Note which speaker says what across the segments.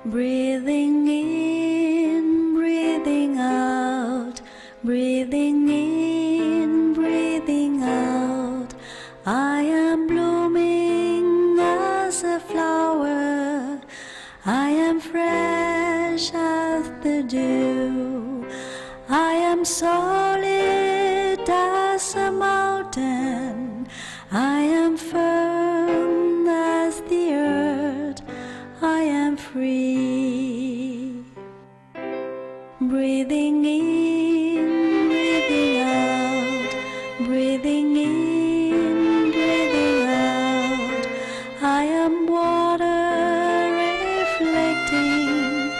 Speaker 1: Breathing in, breathing out, breathing in, breathing out. I am blooming as a flower, I am fresh as the dew, I am solid as a mountain, I am firm as the earth, I am free. Breathing in, breathing out, breathing in, breathing out. I am water reflecting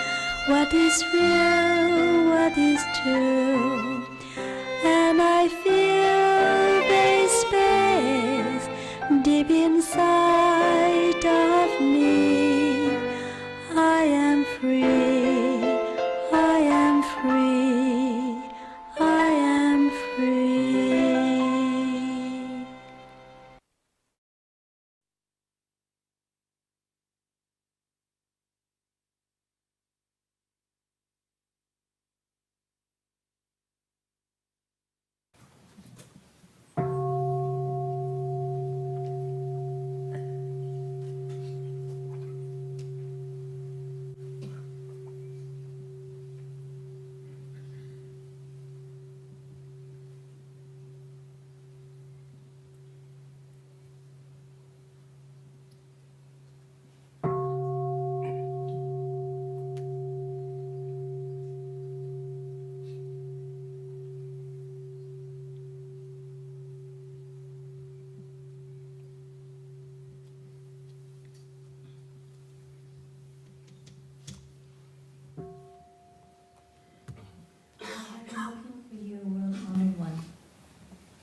Speaker 1: what is real, what is true. And I feel the space deep inside of me. I am free, I am free, I am free.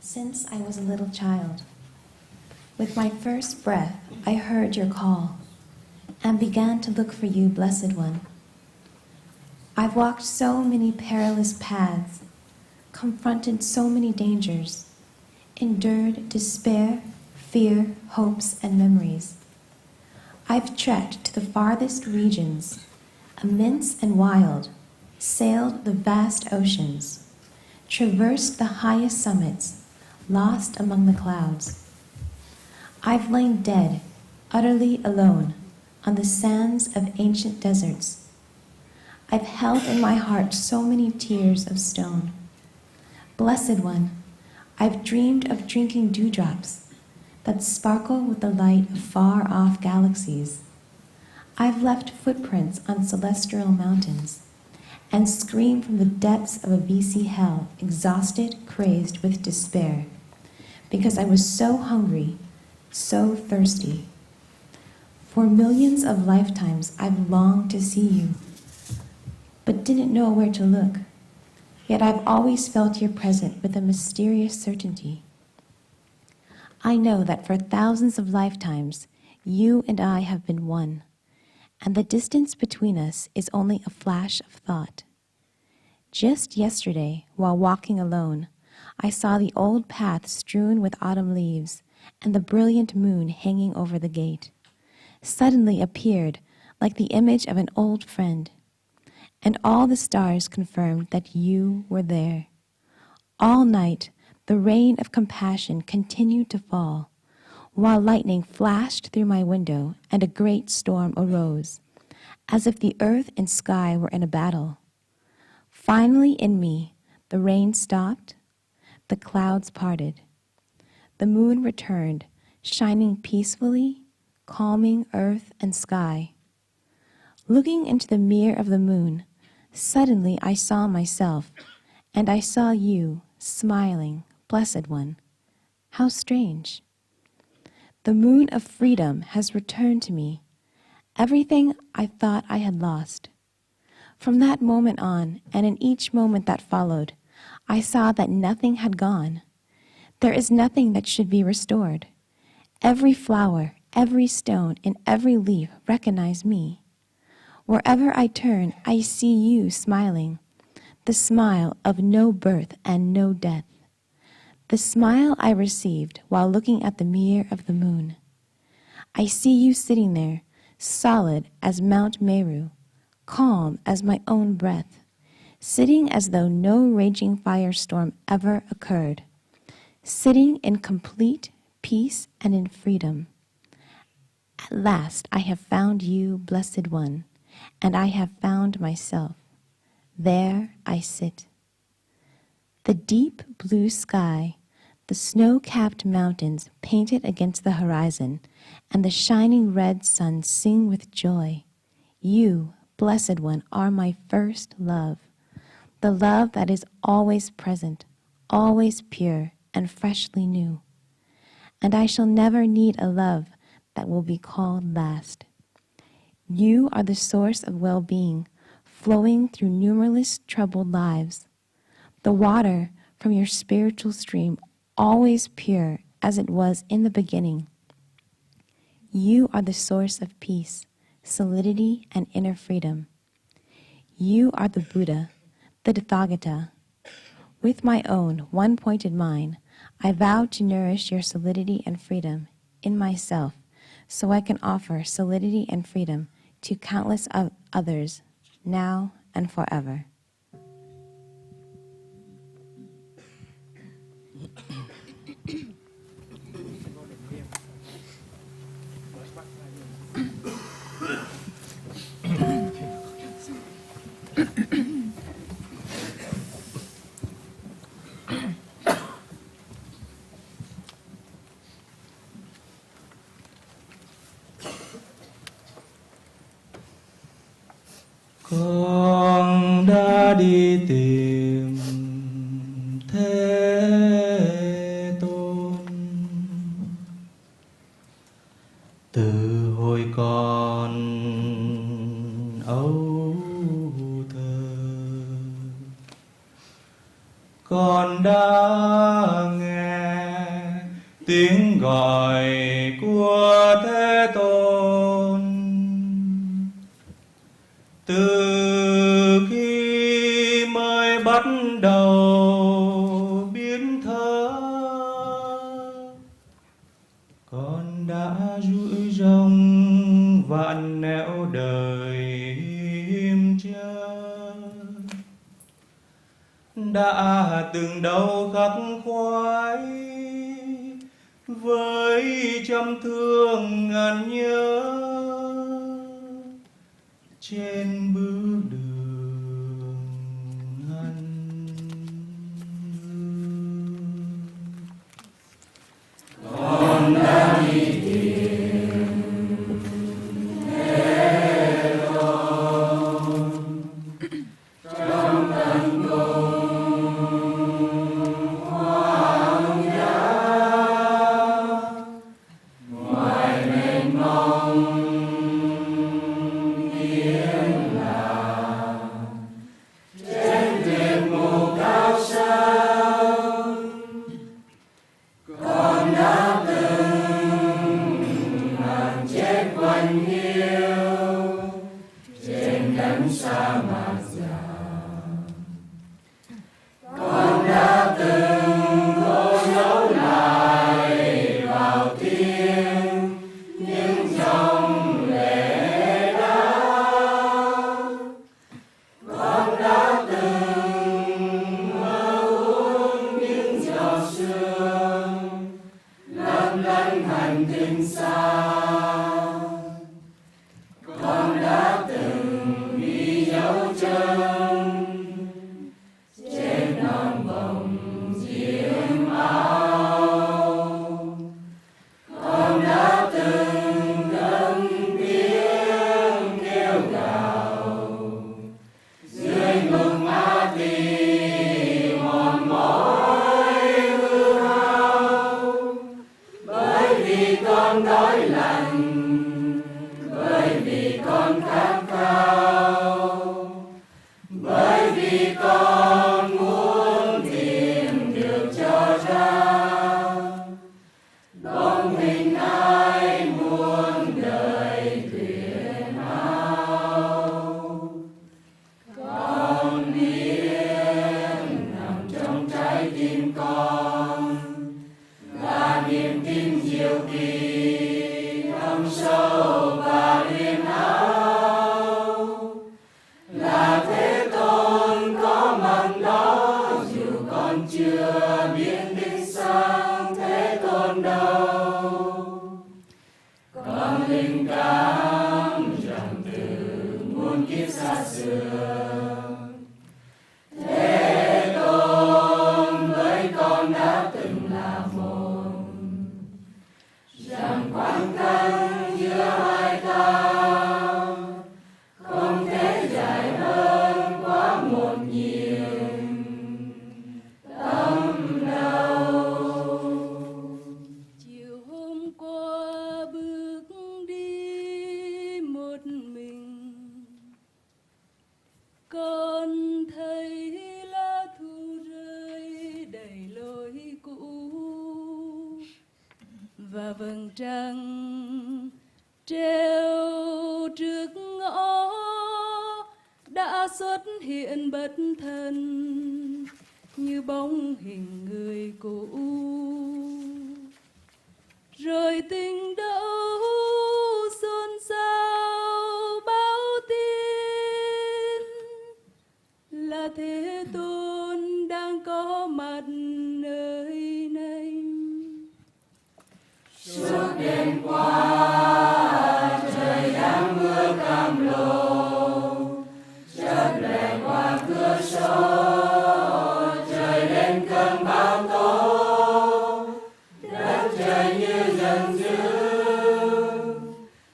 Speaker 2: Since I was a little child. With my first breath, I heard your call and began to look for you, Blessed One. I've walked so many perilous paths, confronted so many dangers, endured despair, fear, hopes, and memories. I've trekked to the farthest regions, immense and wild, sailed the vast oceans, traversed the highest summits, lost among the clouds. I've lain dead, utterly alone, on the sands of ancient deserts. I've held in my heart so many tears of stone. Blessed One, I've dreamed of drinking dewdrops that sparkle with the light of far-off galaxies. I've left footprints on celestial mountains and screamed from the depths of a VC hell, exhausted, crazed with despair, because I was so hungry, so thirsty. For millions of lifetimes I've longed to see you, but didn't know where to look. Yet I've always felt your presence with a mysterious certainty. I know that for thousands of lifetimes, you and I have been one, and the distance between us is only a flash of thought. Just yesterday, while walking alone, I saw the old path strewn with autumn leaves and the brilliant moon hanging over the gate. Suddenly appeared like the image of an old friend, and all the stars confirmed that you were there. All night, the rain of compassion continued to fall, while lightning flashed through my window and a great storm arose, as if the earth and sky were in a battle. Finally in me, the rain stopped, the clouds parted. The moon returned, shining peacefully, calming earth and sky. Looking into the mirror of the moon, suddenly I saw myself, and I saw you, smiling, Blessed One. How strange. The moon of freedom has returned to me, everything I thought I had lost. From that moment on, and in each moment that followed, I saw that nothing had gone. There is nothing that should be restored. Every flower, every stone, and every leaf recognize me. Wherever I turn, I see you smiling, the smile of no birth and no death, the smile I received while looking at the mirror of the moon. I see you sitting there, solid as Mount Meru, calm as my own breath, sitting as though no raging firestorm ever occurred, sitting in complete peace and in freedom. At last I have found you, Blessed One, and I have found myself. There I sit. The deep blue sky, the snow-capped mountains painted against the horizon, and the shining red sun sing with joy. You, Blessed One, are my first love, the love that is always present, always pure and freshly new. And I shall never need a love that will be called last. You are the source of well-being, flowing through numberless troubled lives. The water from your spiritual stream, always pure as it was in the beginning. You are the source of peace, solidity, and inner freedom. You are the Buddha, the Tathagata. With my own one-pointed mind, I vow to nourish your solidity and freedom in myself, so I can offer solidity and freedom to countless others, now and forever.
Speaker 3: Con đã đi tìm Thế Tôn từ hồi còn ấu thơ. Con đã nghe tiếng gọi của Thế Tôn từ khi mới bắt đầu biết thở. Con đã duỗi rong vạn nẻo đời hiểm trở, đã từng đau khắc khoái với trăm thương ngàn nhớ trên bước đường Hanh. Con đã đi tìm Thế Tôn trong tận cùng hoang dã, ngoài mênh mông sa mạc già. Con đã từng cố giấu lại vào tim những dòng lệ đau. Con đã từng mơ uống những giọt sương lấp lánh hành tinh xa. Con đã từng đi dấu chân
Speaker 1: Chiều hôm qua bước đi một mình, con thấy lá thu rơi đầy lối cũ và vầng trăng treo trước ngõ đã xuất hiện bất thần như bóng hình người cũ. Rồi tình đâu xôn xao báo tin là Thế Tôn đang có mặt nơi này.
Speaker 4: Suốt đêm qua trời đang mưa cam lồ, chớp lẻ qua cửa sổ trời lên cơn bão tố, đất trời như giận dữ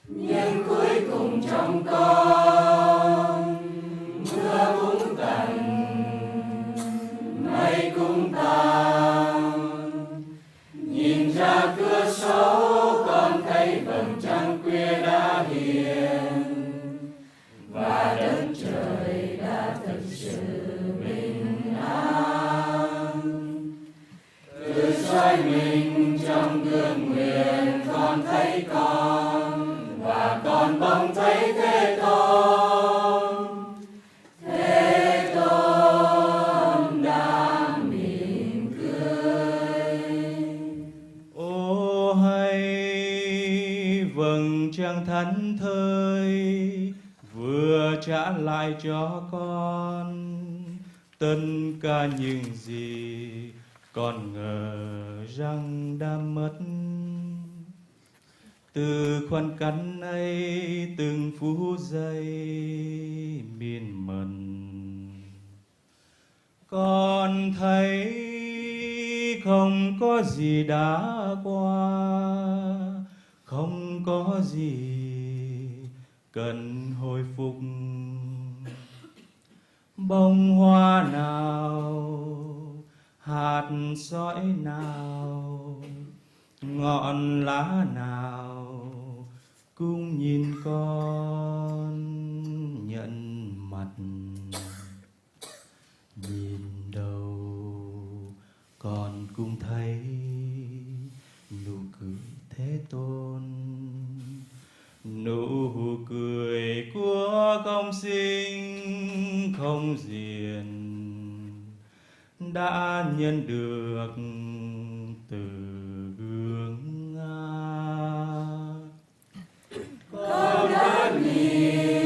Speaker 4: nhưng cuối cùng trong con mưa cũng tạnh mây cũng tan. Nhìn ra cửa sổ con thấy vầng trăng khuya đã hiện và đất trời đã thực sự bình an. Tự soi mình trong gương nguyện con thấy con và con bỗng thấy Thế Tôn. Thế Tôn đang mỉm cười.
Speaker 3: Ô hay vầng trăng thẫn thơi vừa trả lại cho con tất cả những gì con ngờ rằng đã mất. Từ khoảnh khắc ấy từng phút giây miên man, con thấy không có gì đã qua, không có gì cần hồi phục. Bông hoa nào, hạt sỏi nào, ngọn lá nào cũng nhìn con nhận mặt. Nhìn đâu con cũng thấy nụ cười Thế Tôn, nụ cười của công sinh không diệt đã nhận được từ gương ngát.
Speaker 4: Con đã nhìn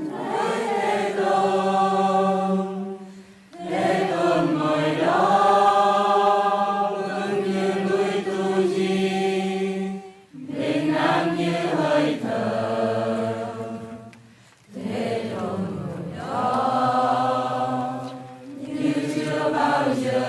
Speaker 4: thấy Thế Tôn, Thế Tôn ngồi đó vững như núi Tu Di, bình an như hơi thở. Thế Tôn ngồi đó như chưa bao giờ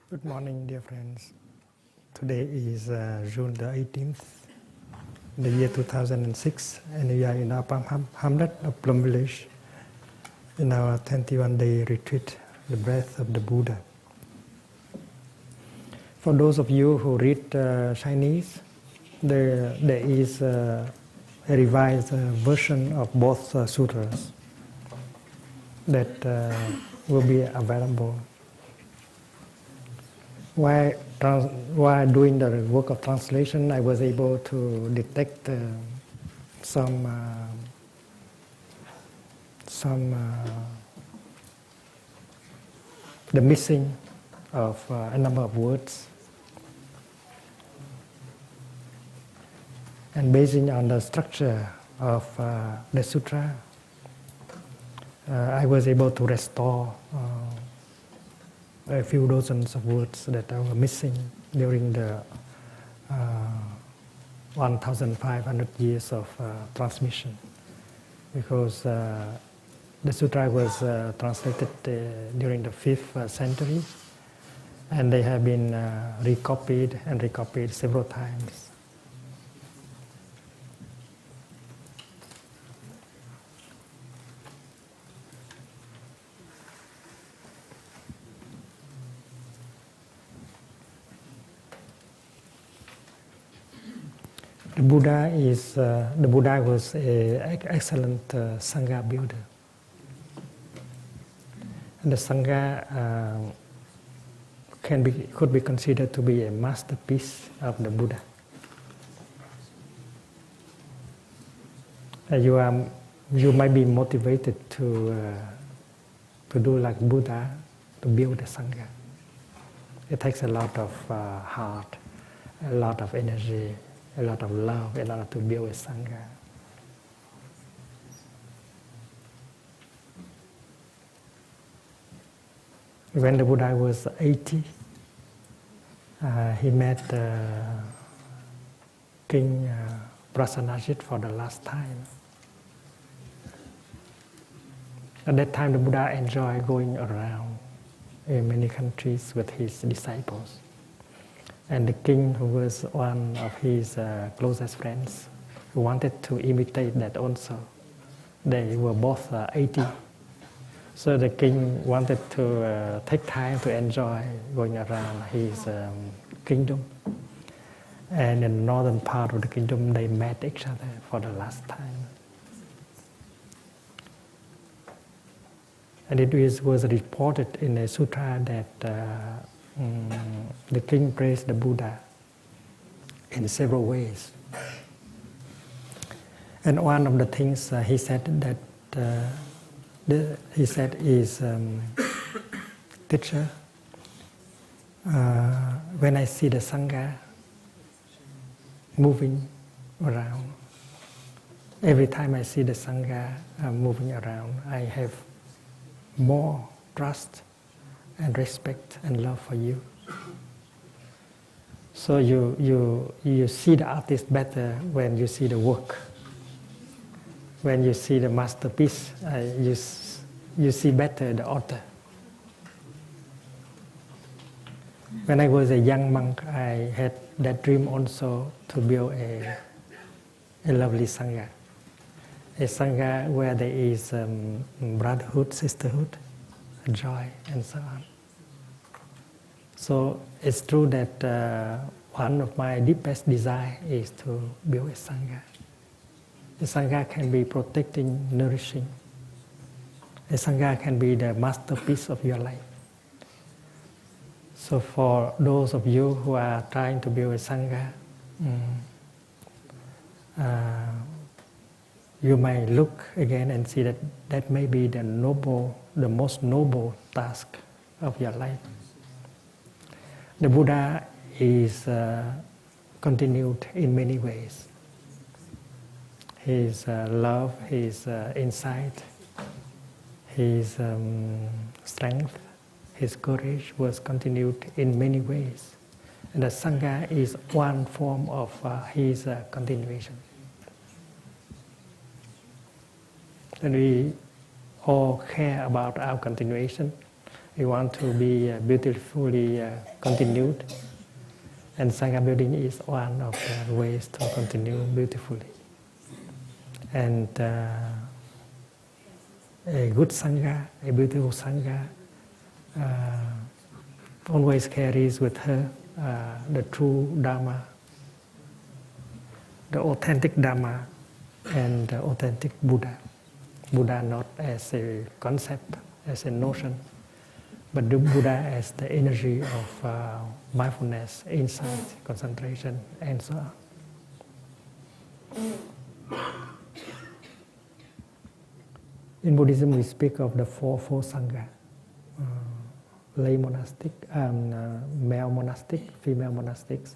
Speaker 5: Good morning, dear friends. Today is June the 18th, in the year 2006, and we are in Apam Hamlet of Plum Village in our 21-day retreat, The Breath of the Buddha. For those of you who read Chinese, there is a revised version of both sutras that will be available. While doing the work of translation, I was able to detect the missing of a number of words. And basing on the structure of the sutra, I was able to restore a few dozens of words that were missing during the 1,500 years of transmission, because the sutra was translated during the 5th century, and they have been recopied and recopied several times. The Buddha was an excellent Sangha builder. And the Sangha could be considered to be a masterpiece of the Buddha. You might be motivated to do like Buddha, to build a Sangha. It takes a lot of heart, a lot of energy, a lot of love in order to build a Sangha. When the Buddha was 80, he met King Prasanajit for the last time. At that time, the Buddha enjoyed going around in many countries with his disciples. And the king, who was one of his closest friends, who wanted to imitate that also. They were both 80. So the king wanted to take time to enjoy going around his kingdom. And in the northern part of the kingdom, they met each other for the last time. And it was reported in a sutra that the king praised the Buddha in several ways. And one of the things he said is, Teacher, when I see the Sangha moving around, every time I see the Sangha moving around, I have more trust and respect and love for you. So you see the artist better when you see the work. When you see the masterpiece, you see better the author. When I was a young monk, I had that dream also to build a lovely Sangha. A Sangha where there is brotherhood, sisterhood, joy, and so on. So it's true that one of my deepest desires is to build a Sangha. The Sangha can be protecting, nourishing. A Sangha can be the masterpiece of your life. So for those of you who are trying to build a Sangha, you may look again and see that that may be the most noble task of your life. The Buddha is continued in many ways. His love, his insight, his strength, his courage was continued in many ways. And the Sangha is one form of his continuation. And we all care about our continuation. We want to be beautifully continued, and Sangha building is one of the ways to continue beautifully. And a good Sangha, a beautiful Sangha, always carries with her the true Dharma, the authentic Dharma, and the authentic Buddha. Buddha not as a concept, as a notion, but the Buddha as the energy of mindfulness, insight, concentration, and so on. In Buddhism, we speak of the fourfold Sangha: lay monastic, male monastic, female monastics,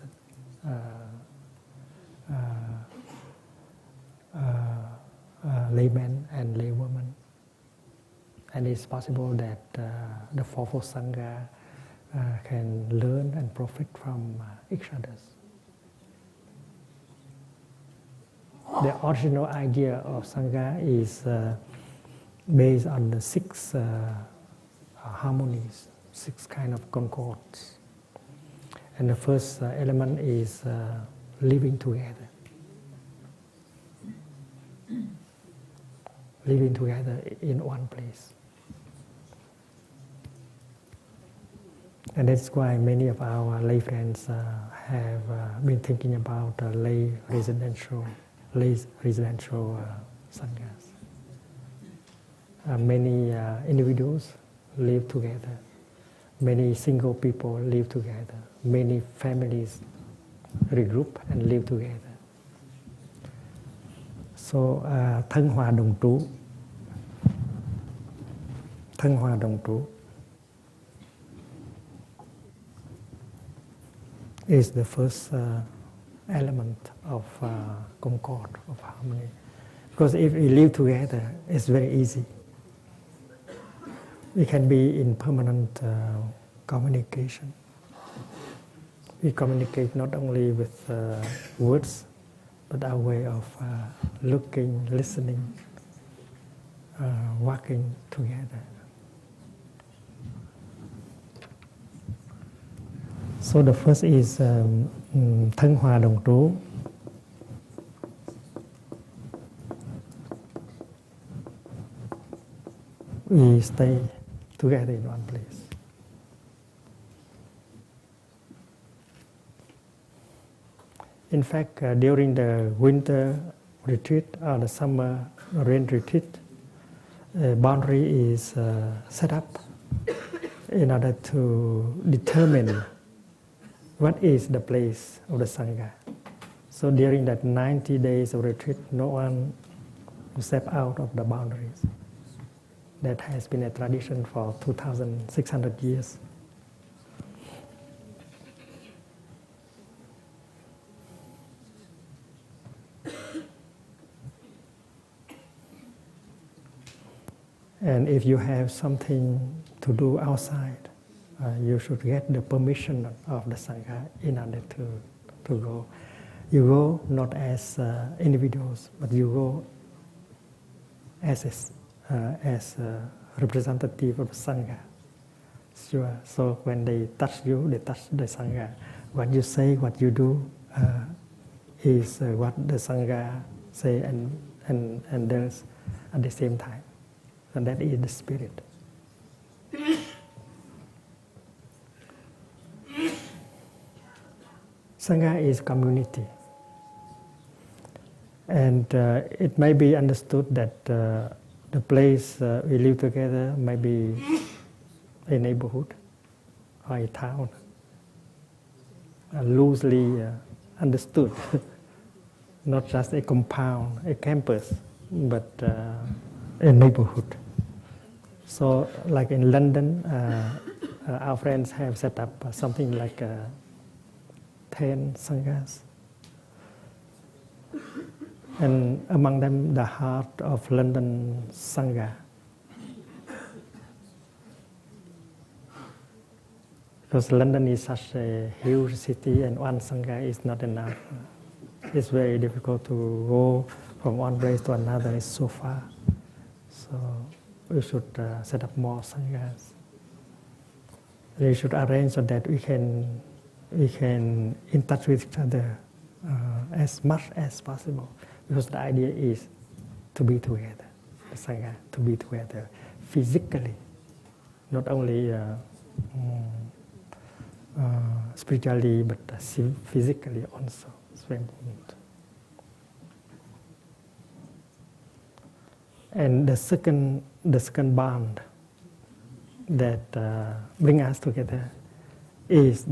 Speaker 5: laymen and laywomen. And it's possible that the fourfold Sangha can learn and profit from each other. The original idea of Sangha is based on the 6 harmonies, 6 kind of concords. And the first element is living together. Living together in one place. And that's why many of our lay friends have been thinking about lay residential sanghas. Many individuals live together. Many single people live together. Many families regroup and live together. So, thân hòa đồng trú is the first element of concord, of harmony. Because if we live together, it's very easy. We can be in permanent communication. We communicate not only with words, but our way of looking, listening, working together. So the first is thân hòa đồng trú. We stay together in one place. In fact, during the winter retreat or the summer rain retreat, a boundary is set up in order to determine what is the place of the Sangha. So during that 90 days of retreat, no one will step out of the boundaries. That has been a tradition for 2,600 years. And if you have something to do outside, you should get the permission of the Sangha in order to go. You go not as individuals, but you go as a representative of the Sangha. Sure. So when they touch you, they touch the Sangha. What you say, what you do is what the Sangha say and does at the same time. And that is the spirit. Sangha is community. And it may be understood that the place we live together may be a neighborhood or a town. Loosely understood. Not just a compound, a campus, but a neighborhood. So, like in London, our friends have set up something like 10 sanghas. And among them, the heart of London Sangha. Because London is such a huge city and one Sangha is not enough. It's very difficult to go from one place to another, it's so far. So we should set up more Sanghas. We should arrange so that we can in touch with each other as much as possible, because the idea is to be together, the Sangha, to be together physically, not only spiritually, but physically also. It's very important. And the second bond that bring us together is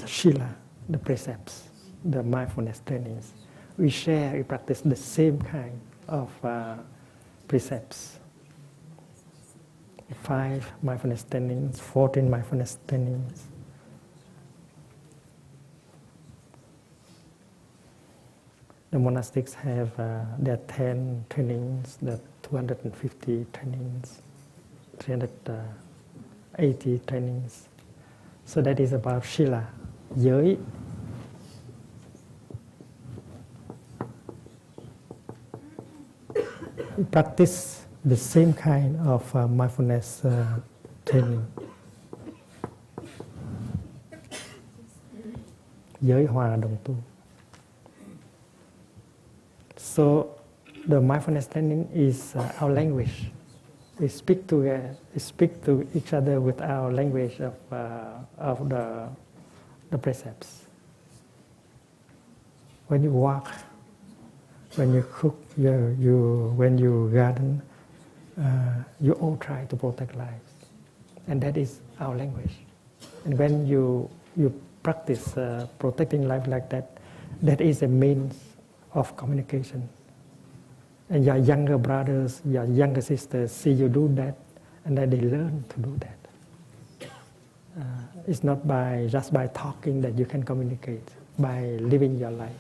Speaker 5: Shila, the precepts, the mindfulness trainings. We practice the same kind of precepts. 5 mindfulness trainings, 14 mindfulness trainings. The monastics have their 10 trainings, the 250 trainings, 380 trainings. So that is about Shila, giới. We practice the same kind of mindfulness training. Giới hòa đồng tu. So the mindfulness training is our language. We speak to each other with our language of the precepts. When you walk, when you cook, when you garden, you all try to protect lives, and that is our language. And when you practice protecting life like that, that is a means of communication. And your younger brothers, your younger sisters see you do that, and then they learn to do that. It's not just by talking that you can communicate, by living your life.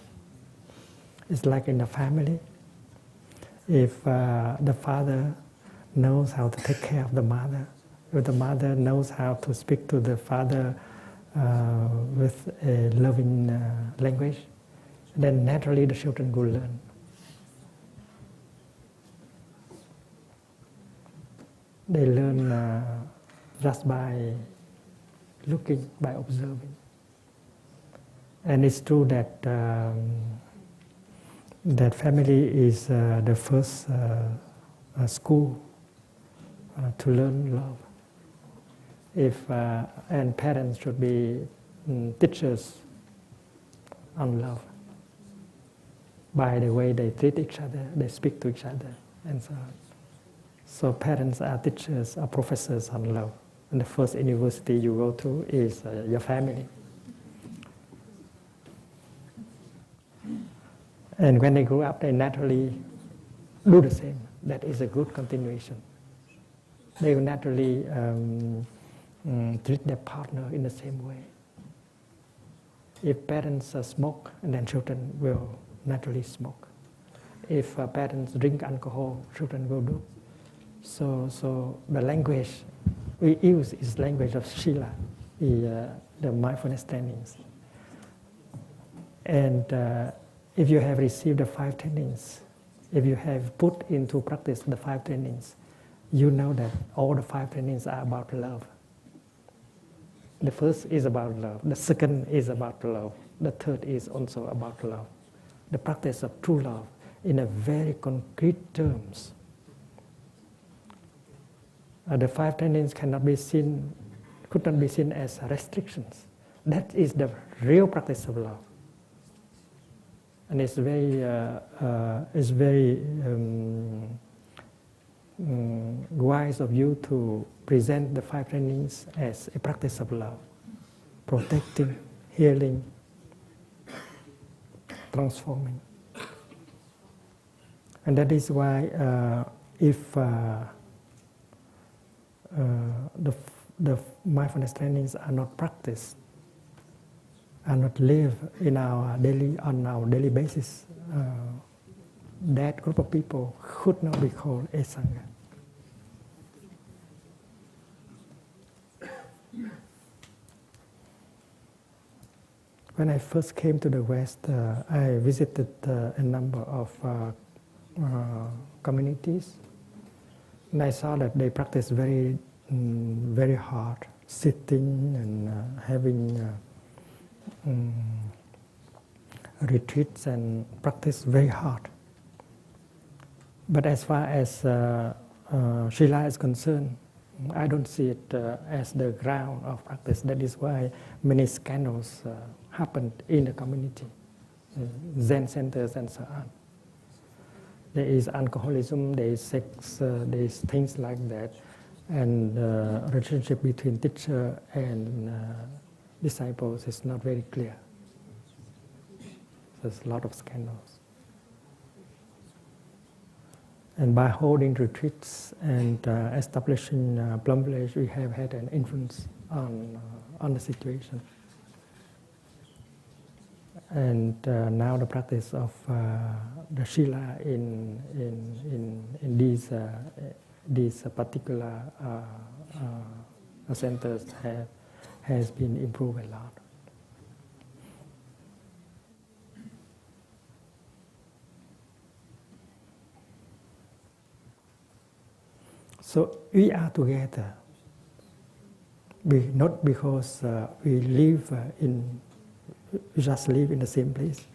Speaker 5: It's like in a family. If the father knows how to take care of the mother, if the mother knows how to speak to the father with a loving language, then naturally the children will learn. They learn just by looking, by observing. And it's true that that family is the first school to learn love. And parents should be teachers on love by the way they treat each other, they speak to each other, and so on. So parents are teachers, are professors on love. And the first university you go to is your family. And when they grow up, they naturally do the same. That is a good continuation. They will naturally treat their partner in the same way. If parents smoke, and then children will naturally smoke. If parents drink alcohol, children will do. So the language we use is language of Shila, the mindfulness trainings. And if you have received the 5 trainings, if you have put into practice the 5 trainings, you know that all the 5 trainings are about love. The first is about love. The second is about love. The third is also about love. The practice of true love in a very concrete terms. The 5 trainings could not be seen as restrictions. That is the real practice of love. And it's very wise of you to present the 5 trainings as a practice of love, protecting, healing, transforming. And that is why if the mindfulness trainings are not practiced, are not lived on our daily basis, that group of people could not be called a Sangha. When I first came to the West, I visited a number of communities, and I saw that they practice very hard, sitting and having retreats and practice very hard. But as far as Srila is concerned, I don't see it as the ground of practice. That is why many scandals happened in the community, Zen centers and so on. There is alcoholism, there is sex, there is things like that. And the relationship between teacher and disciples is not very clear. There's a lot of scandals. And by holding retreats and establishing Plum Village, we have had an influence on the situation. And now the practice of the Shila in these particular centers has been improved a lot. So we are together, not because we just live in the same place,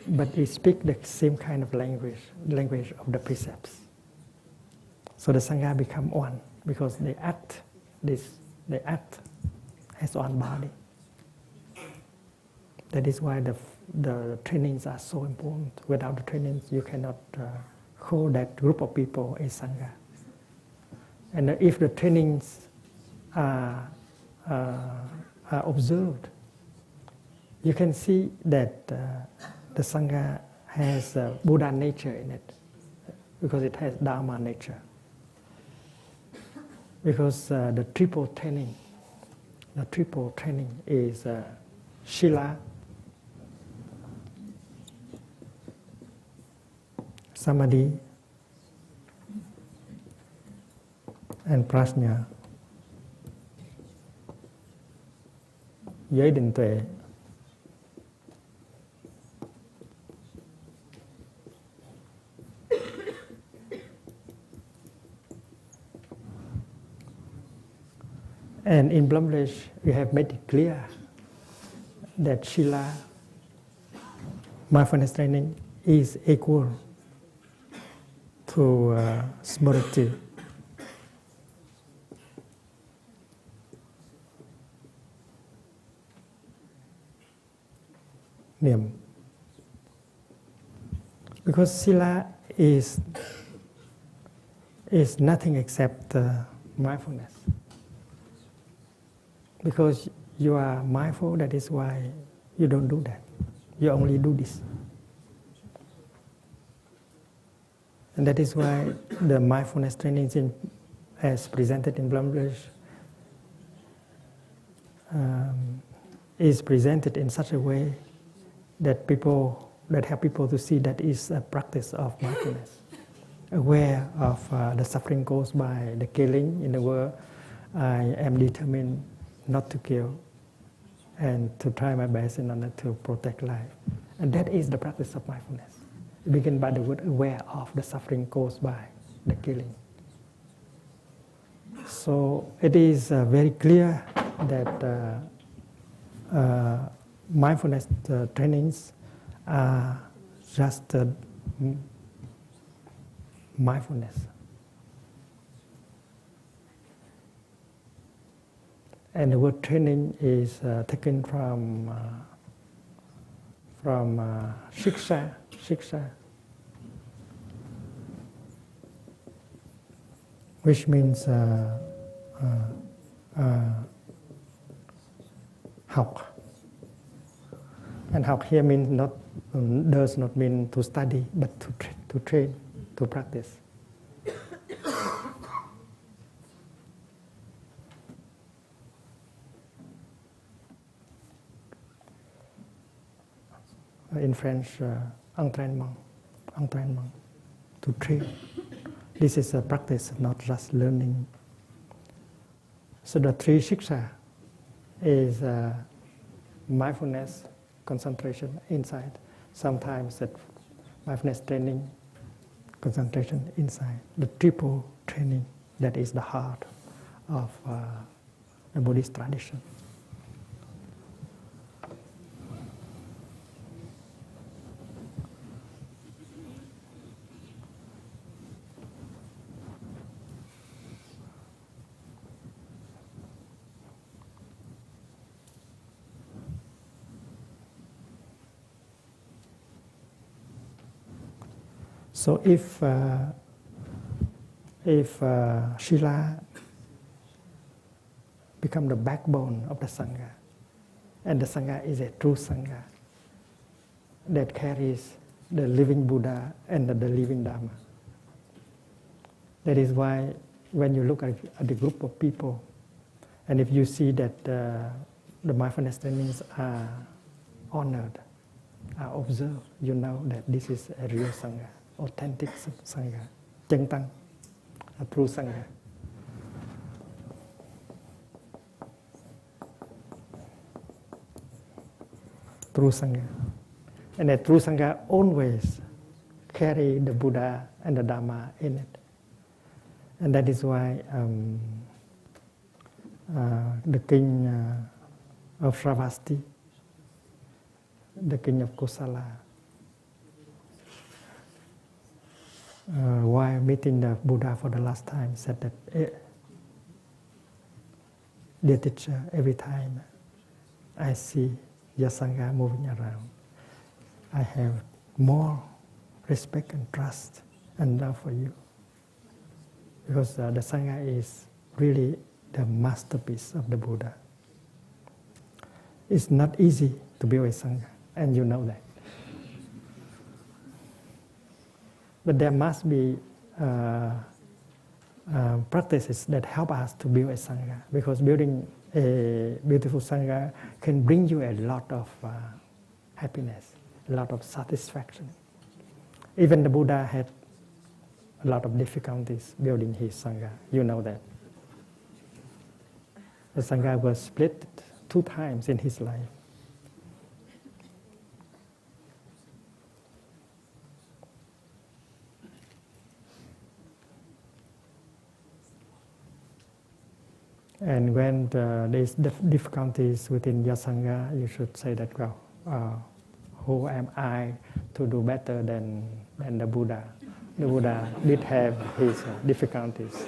Speaker 5: but we speak the same kind of language of the precepts. So the Sangha become one because they act as one body. That is why the trainings are so important. Without the trainings, you cannot hold that group of people as Sangha. And if the trainings are observed, you can see that the Sangha has Buddha nature in it, because it has Dharma nature. Because the triple training is Shila, Samadhi, and Prajna. Giới định tuệ. And in Plum Village, we have made it clear that Shila, mindfulness training, is equal to Smriti. Niệm. Because Sila is nothing except mindfulness. Because you are mindful, that is why you don't do that. You only do this. And that is why the mindfulness training as presented in Plum Village is presented in such a way that help people to see that is a practice of mindfulness, aware of the suffering caused by the killing in the world. I am determined not to kill and to try my best in order to protect life. And that is the practice of mindfulness. It begins by the word aware of the suffering caused by the killing. So it is very clear that mindfulness trainings are just mindfulness. And the word training is taken from shiksha, which means học. And học here does not mean to study, but to train, to practice. In French, entraînement, to train. This is a practice, not just learning. So the three shiksha is mindfulness, concentration, insight. Sometimes that mindfulness training, concentration, insight. The triple training, that is the heart of the Buddhist tradition. So if Sila become the backbone of the Sangha, and the Sangha is a true Sangha that carries the living Buddha and the living Dharma. That is why when you look at the group of people, and if you see that the mindfulness trainings are honored, are observed, you know that this is a real Sangha, authentic Sangha, chân tăng, a true Sangha. True Sangha. And a true Sangha always carry the Buddha and the Dharma in it. And that is why the king of Sravasti, the king of Kosala, while meeting the Buddha for the last time, said that, dear teacher, every time I see your Sangha moving around, I have more respect and trust and love for you. Because the Sangha is really the masterpiece of the Buddha. It's not easy to build a Sangha, and you know that. But there must be practices that help us to build a Sangha, because building a beautiful Sangha can bring you a lot of happiness, a lot of satisfaction. Even the Buddha had a lot of difficulties building his Sangha, you know that. The Sangha was split 2 times in his life. And when there's difficulties within your Sangha, you should say that, well, who am I to do better than the Buddha? The Buddha did have his difficulties.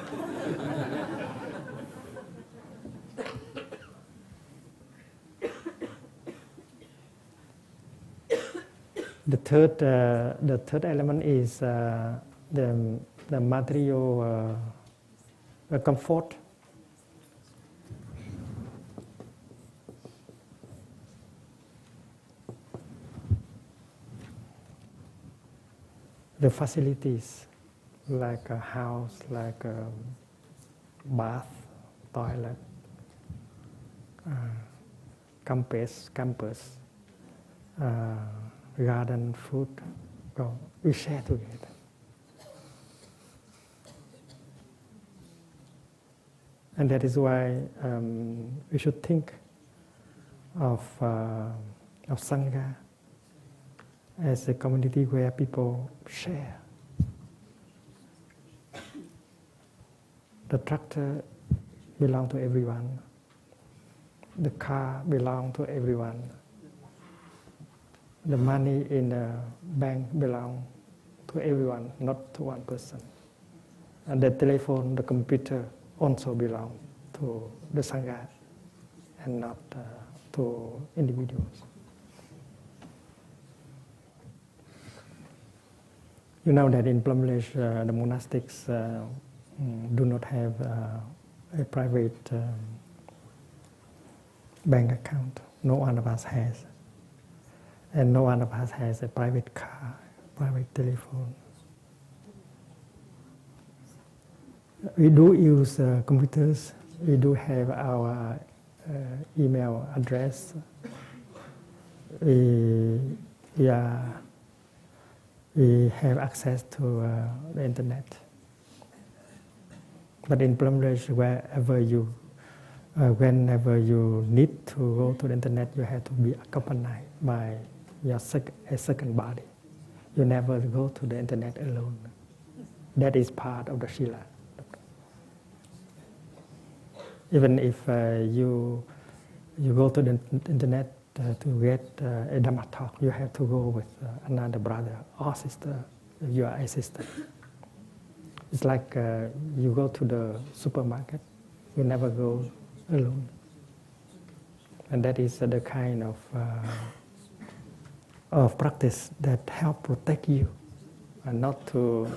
Speaker 5: The third element is the material comfort. The facilities, like a house, like a bath, toilet, campus, garden, food, we share together. And that is why we should think of Sangha as a community where people share. The tractor belongs to everyone. The car belongs to everyone. The money in the bank belongs to everyone, not to one person. And the telephone, the computer also belong to the Sangha and not to individuals. You know that in Plum Village, the monastics do not have a private bank account. No one of us has. And no one of us has a private car, private telephone. We do use computers. We do have our email address. We have access to the internet. But in Plum Village, whenever you need to go to the internet, you have to be accompanied by a second body. You never go to the internet alone. That is part of the Shila. Even if you go to the internet to get a Dhamma talk, you have to go with another brother or sister if you are a sister. It's like you go to the supermarket, you never go alone. And that is the kind of practice that help protect you, and not to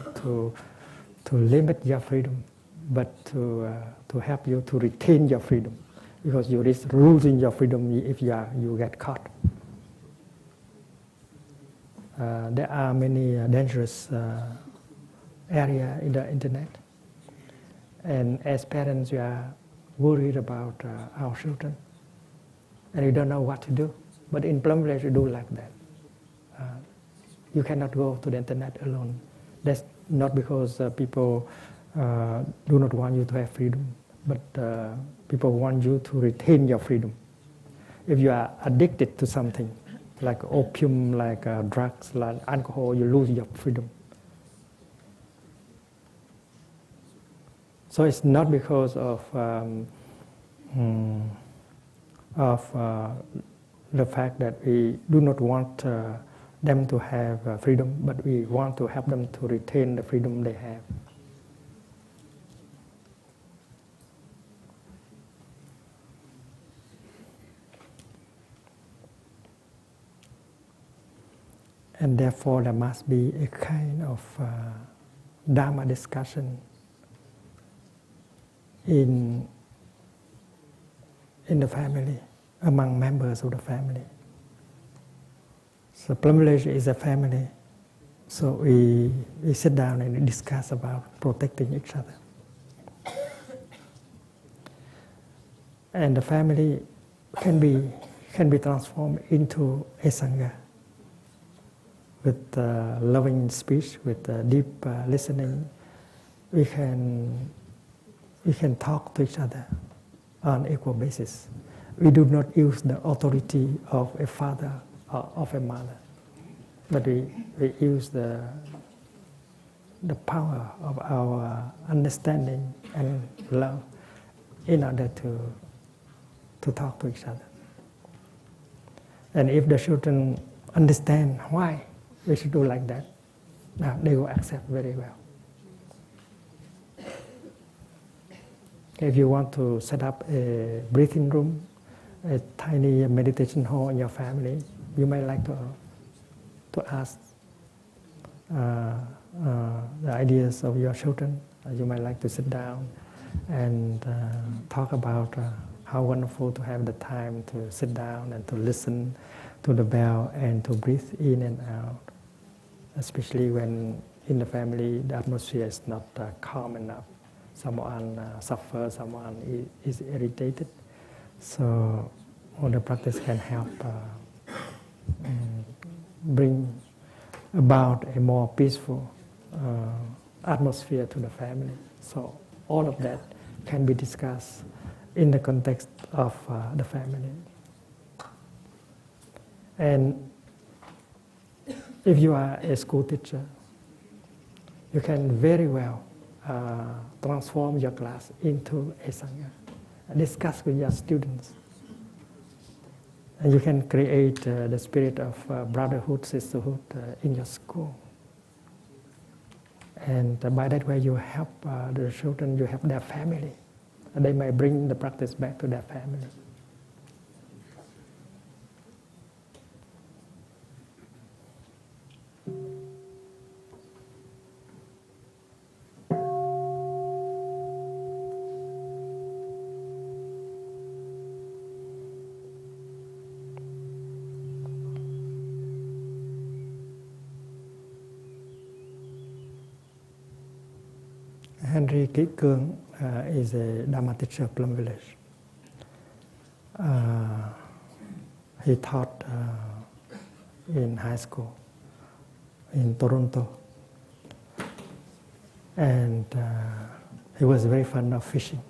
Speaker 5: limit your freedom, but to help you to retain your freedom, because you risk losing your freedom if you get caught. There are many dangerous areas in the internet, and as parents we are worried about our children, and we don't know what to do. But in Plum Village we do like that. You cannot go to the internet alone. That's not because people do not want you to have freedom, but people want you to retain your freedom. If you are addicted to something, like opium, like drugs, like alcohol, you lose your freedom. So it's not because of the fact that we do not want them to have freedom, but we want to help them to retain the freedom they have. And therefore there must be a kind of Dharma discussion in the family, among members of the family. So Plum Village is a family, so we sit down and discuss about protecting each other. And the family can be transformed into a Sangha with loving speech, with deep listening. We can talk to each other on equal basis. We do not use the authority of a father or of a mother, but we use the power of our understanding and love in order to talk to each other. And if the children understand why we should do like that, they will accept very well. If you want to set up a breathing room, a tiny meditation hall in your family, you might like to ask the ideas of your children. You might like to sit down and talk about how wonderful to have the time to sit down and to listen to the bell and to breathe in and out, especially when in the family the atmosphere is not calm enough. Someone suffers, someone is irritated. So all the practice can help bring about a more peaceful atmosphere to the family. So all of that can be discussed in the context of the family. And if you are a school teacher, you can very well transform your class into a Sangha. Discuss with your students. And you can create the spirit of brotherhood, sisterhood in your school. And by that way you help the children, you help their family. And they may bring the practice back to their family. Henry Kikung is a Dharma teacher of Plum Village. He taught in high school in Toronto. And he was very fond of fishing.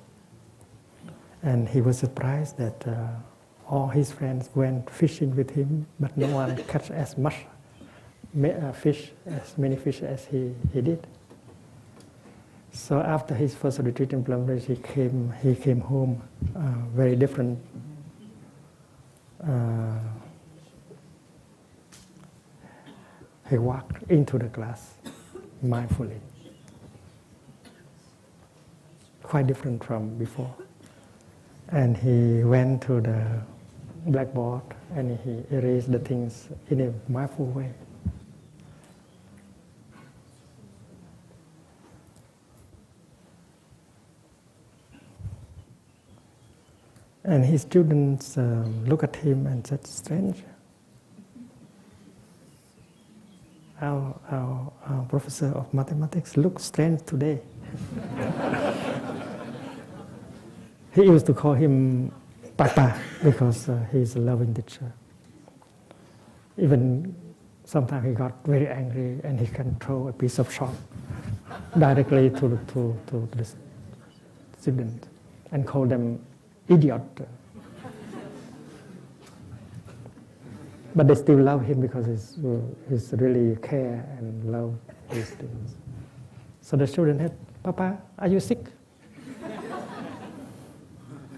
Speaker 5: And he was surprised that all his friends went fishing with him, but no one catch as much fish, as many fish as he did. So after his first retreat in Plum Ridge, he came home very different. He walked into the class mindfully, quite different from before. And he went to the blackboard and he erased the things in a mindful way. And his students look at him and said, "Strange. Our professor of mathematics looks strange today." He used to call him Papa because he's a loving teacher. Even sometimes he got very angry and he can throw a piece of chalk directly to the student and call them idiot. But they still love him because he's really care and love his students. So the student said, "Papa, are you sick?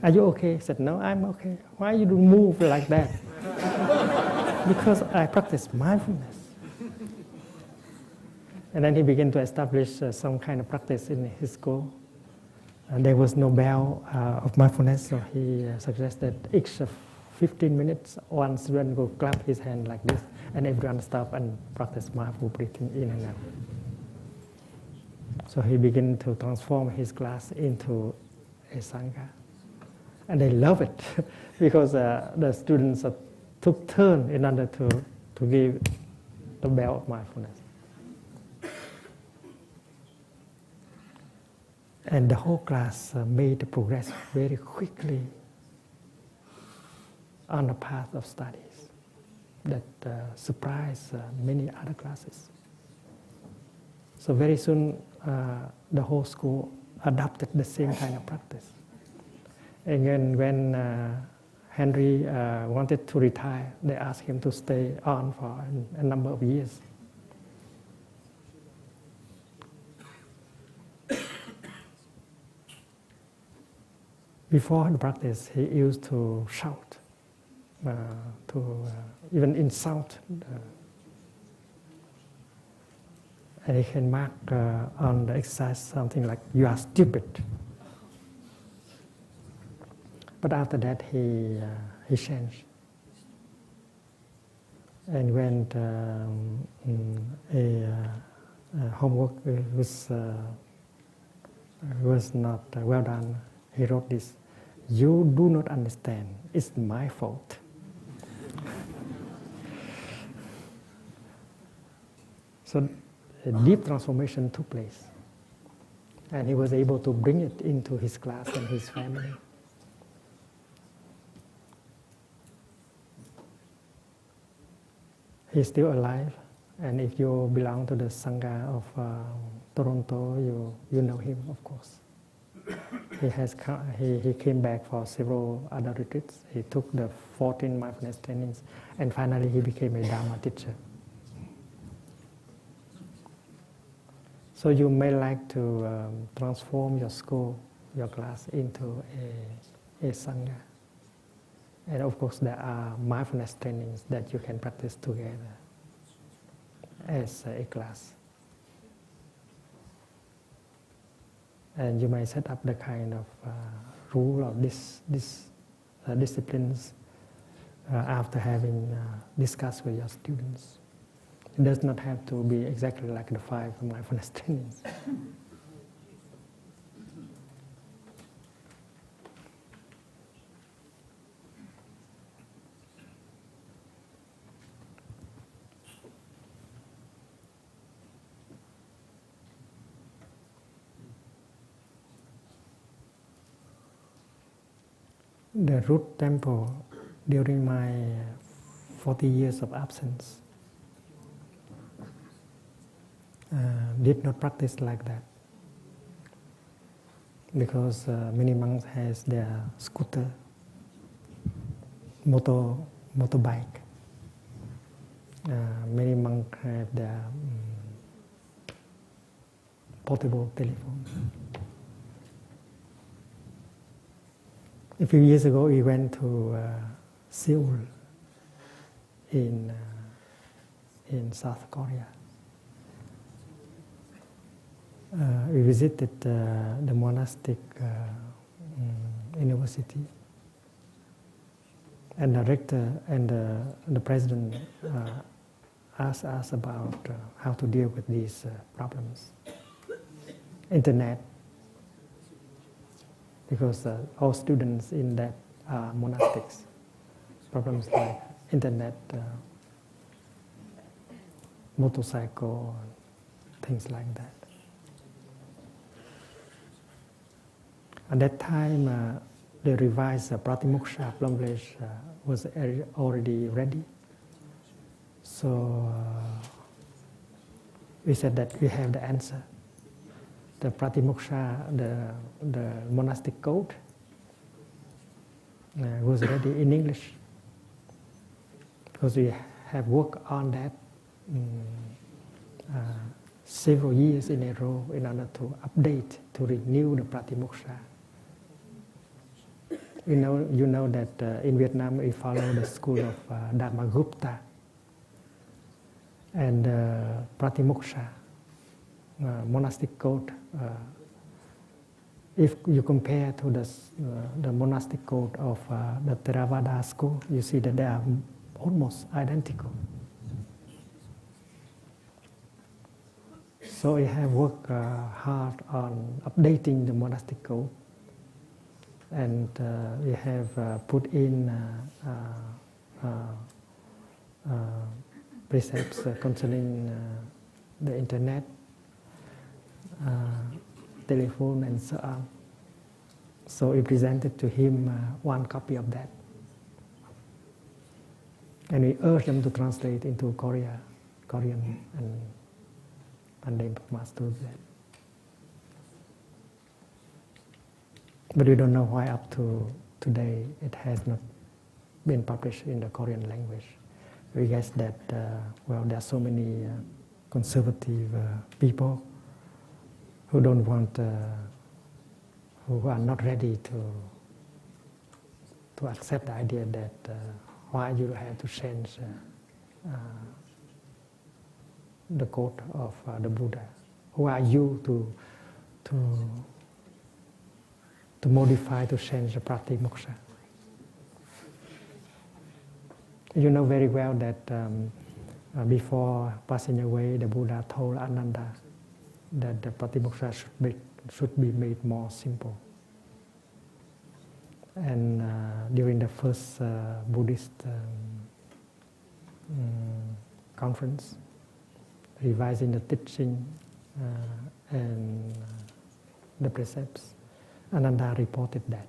Speaker 5: Are you okay?" He said, "No, I'm okay." "Why you do move like that?" "Because I practice mindfulness." And then he began to establish some kind of practice in his school. And there was no bell of mindfulness, so he suggested each 15 minutes, one student will clap his hand like this, and everyone stop and practice mindful breathing in and out. So he began to transform his class into a Sangha. And they love it because the students took turn in order to give the bell of mindfulness. And the whole class made progress very quickly on the path of studies that surprised many other classes. So very soon, the whole school adopted the same kind of practice. And then when Henry wanted to retire, they asked him to stay on for a number of years. Before the practice, he used to shout, even insult. And he can mark on the exercise something like, "You are stupid." But after that, he changed. And when homework was not well done, he wrote this: "You do not understand. It's my fault." So a deep transformation took place. And he was able to bring it into his class and his family. He's still alive. And if you belong to the Sangha of Toronto, you know him, of course. He came back for several other retreats. He took the 14 mindfulness trainings, and finally he became a Dharma teacher. So you may like to transform your school, your class, into a Sangha. And of course there are mindfulness trainings that you can practice together as a class. And you may set up the kind of rule of disciplines after having discussed with your students. It does not have to be exactly like the 5 mindfulness trainings. The root temple during my 40 years of absence did not practice like that, because many monks has their scooter, motorbike. Many monks have their portable telephone. A few years ago, he went to Seoul in South Korea. We visited the monastic university, and the rector and the president asked us about how to deal with these problems. Internet, because all students in that are monastics. Problems like internet, motorcycle, things like that. At that time, the revised Pratimoksha published was already ready. So we said that we have the answer. The Pratimoksha, the monastic code, was ready in English, because we have worked on that several years in a row in order to update, to renew the Pratimoksha. You know that in Vietnam we follow the school of Dharmagupta, and Pratimoksha, monastic code. If you compare to the monastic code of the Theravada school, you see that they are almost identical. So we have worked hard on updating the monastic code, and we have put in precepts concerning the internet, telephone, and so on. So we presented to him one copy of that, and we urged them to translate into Korean, and they must do that. But we don't know why up to today it has not been published in the Korean language. We guess that, well, there are so many conservative people who don't want, who are not ready to accept the idea that why you have to change the code of the Buddha. Who are you to modify, to change the Pratimoksha? You know very well that before passing away, the Buddha told Ananda that the Pratimoksha should be made more simple. And during the first Buddhist conference, revising the teaching and the precepts, Ananda reported that.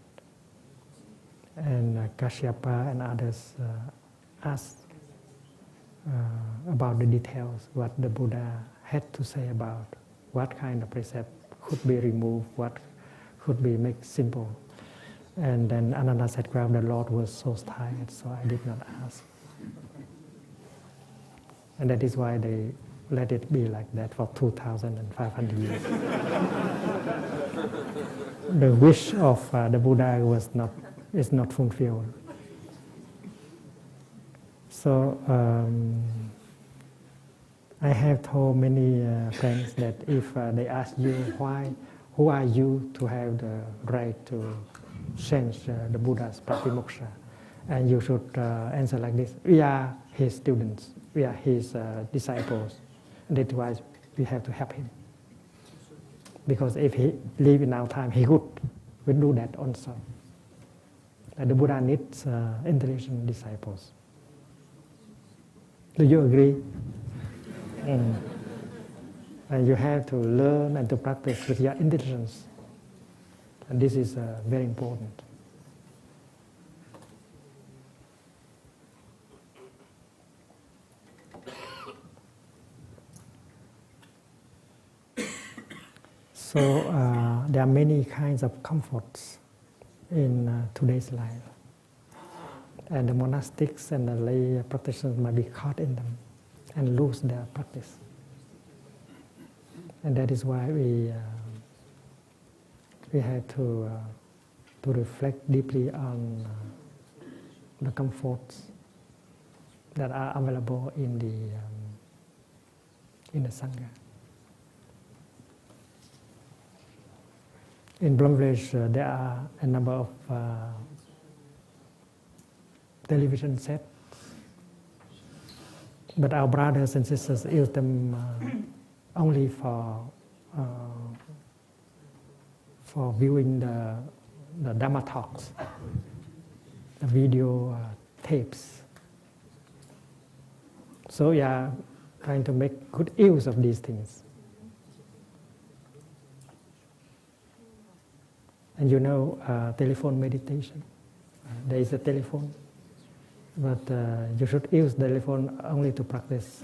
Speaker 5: And Kashyapa and others asked about the details, what the Buddha had to say about what kind of precept could be removed, what could be made simple. And then Ananda said, well, the Lord was so tired, so I did not ask. And that is why they let it be like that for 2,500 years. The wish of the Buddha is not fulfilled. So I have told many friends that if they ask you who are you to have the right to change the Buddha's Pratimoksha, and you should answer like this: we are his students, we are his disciples, and that's why we have to help him. Because if he live in our time, he would do that also. And the Buddha needs intelligent disciples. Do you agree? And you have to learn and to practice with your intelligence. And this is very important. So there are many kinds of comforts in today's life. And the monastics and the lay practitioners might be caught in them and lose their practice. And that is why we had to reflect deeply on the comforts that are available in the Sangha. In Plum Village, there are a number of television sets, but our brothers and sisters use them only for viewing the Dhamma talks, the video tapes. So we are trying to make good use of these things. And you know, telephone meditation. There is a telephone, but you should use the telephone only to practice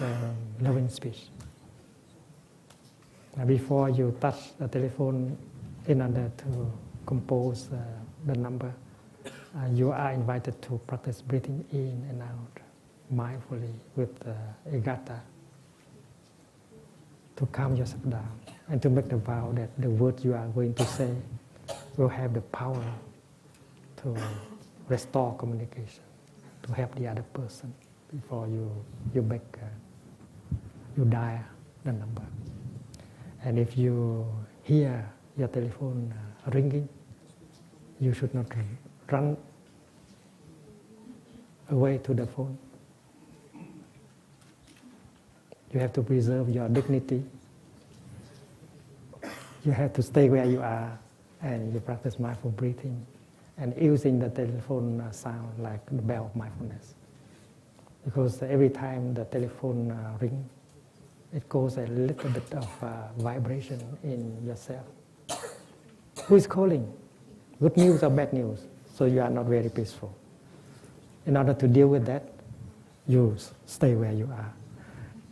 Speaker 5: loving speech. Before you touch the telephone in order to compose the number, you are invited to practice breathing in and out mindfully with egata, to calm yourself down and to make the vow that the words you are going to say will have the power to restore communication, to help the other person before you dial the number. And if you hear your telephone ringing, you should not run away to the phone. You have to preserve your dignity. You have to stay where you are, and you practice mindful breathing and using the telephone sound like the bell of mindfulness. Because every time the telephone rings, it causes a little bit of vibration in yourself. Who is calling? Good news or bad news? So you are not very peaceful. In order to deal with that, you stay where you are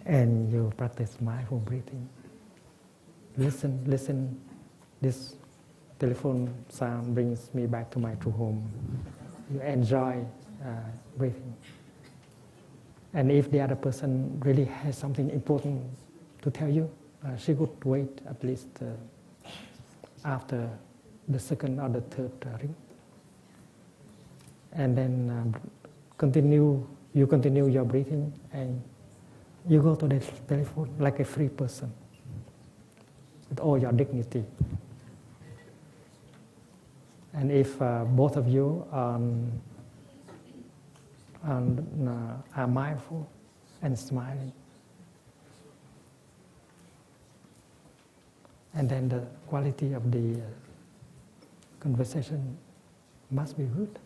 Speaker 5: and you practice mindful breathing. Listen. This telephone sound brings me back to my true home. You enjoy breathing. And if the other person really has something important to tell you, she could wait at least after the second or the third ring. And then continue your breathing, and you go to the telephone like a free person with all your dignity. And if both of you are mindful and smiling, and then the quality of the conversation must be good.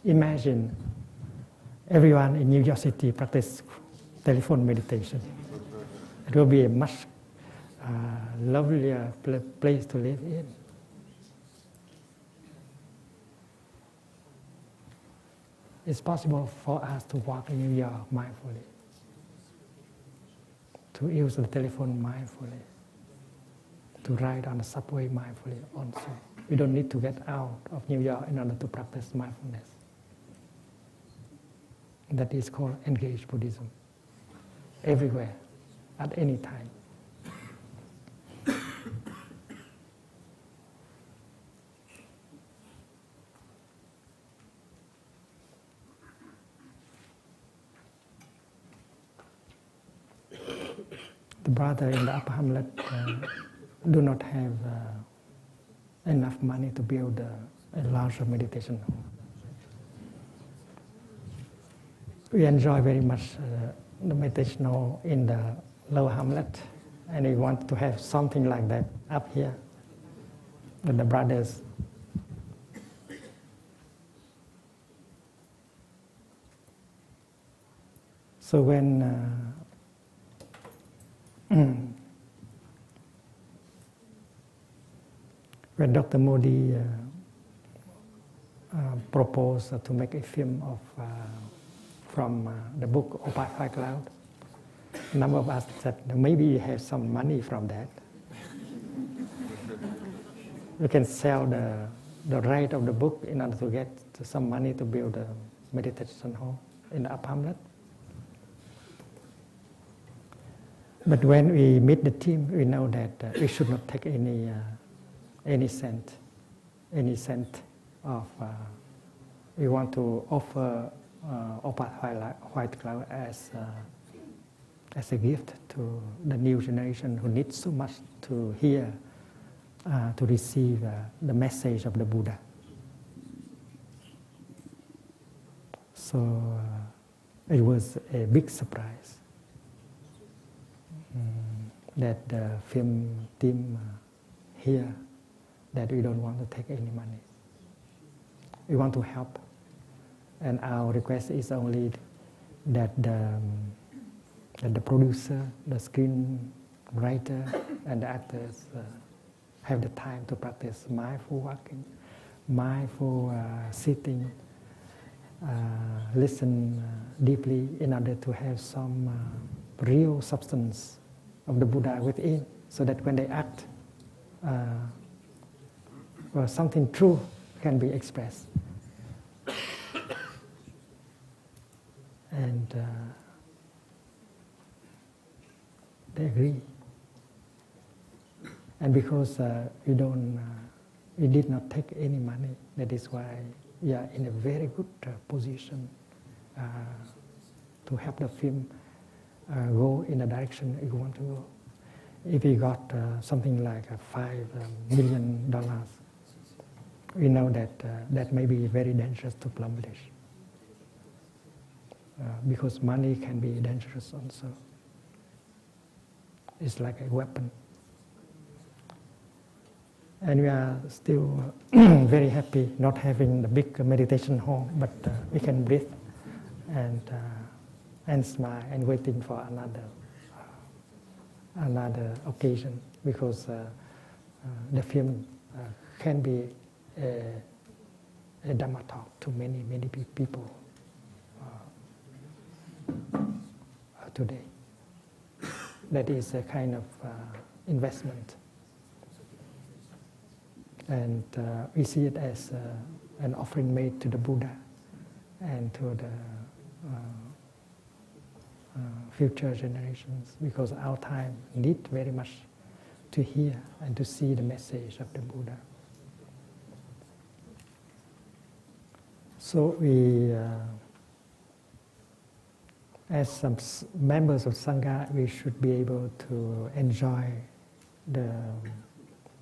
Speaker 5: Imagine everyone in New York City practice telephone meditation. It will be a much lovelier place to live in. It's possible for us to walk in New York mindfully, to use the telephone mindfully, to ride on the subway mindfully also. We don't need to get out of New York in order to practice mindfulness. That is called engaged Buddhism. Everywhere, at any time. The brother in the upper hamlet do not have enough money to build a larger meditation hall. We enjoy very much the meditation hall in the lower hamlet, and we want to have something like that up here with the brothers. So when Dr. Modi proposed to make a film of from the book Opai Cloud, a number of us said maybe we have some money from that. We can sell the right of the book in order to get some money to build a meditation hall in the upper hamlet. But when we meet the team, we know that we should not take any cent of. We want to offer white cloud as a gift to the new generation who needs so much to hear, to receive the message of the Buddha. So it was a big surprise that the film team hear that we don't want to take any money. We want to help, and our request is only that the producer, the screenwriter, and the actors have the time to practice mindful walking, mindful sitting, listen deeply in order to have some real substance of the Buddha within, so that when they act, something true can be expressed. And they agree. And because we did not take any money, that is why we are in a very good position to help the film go in the direction we want to go. If we got something like $5 million, we know that that may be very dangerous to Bangladesh. Because money can be dangerous also. It's like a weapon. And we are still very happy not having the big meditation hall, but we can breathe and smile and waiting for another occasion, because the film can be a Dhamma talk to many people today. That is a kind of investment. And we see it as an offering made to the Buddha and to the future generations, because our time need very much to hear and to see the message of the Buddha. So we, as some members of Sangha, we should be able to enjoy the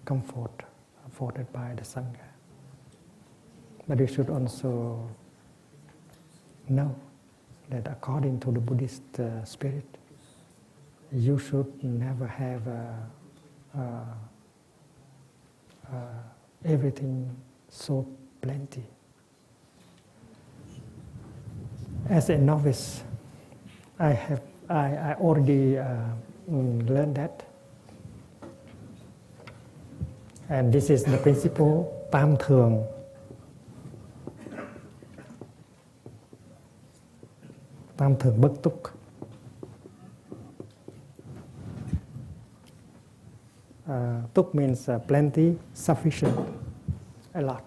Speaker 5: comfort afforded by the Sangha. But we should also know that according to the Buddhist spirit, you should never have everything so plenty. As a novice, I already learned that. And this is the principle tam thường. Tam thường bất túc. Túc means plenty, sufficient, a lot.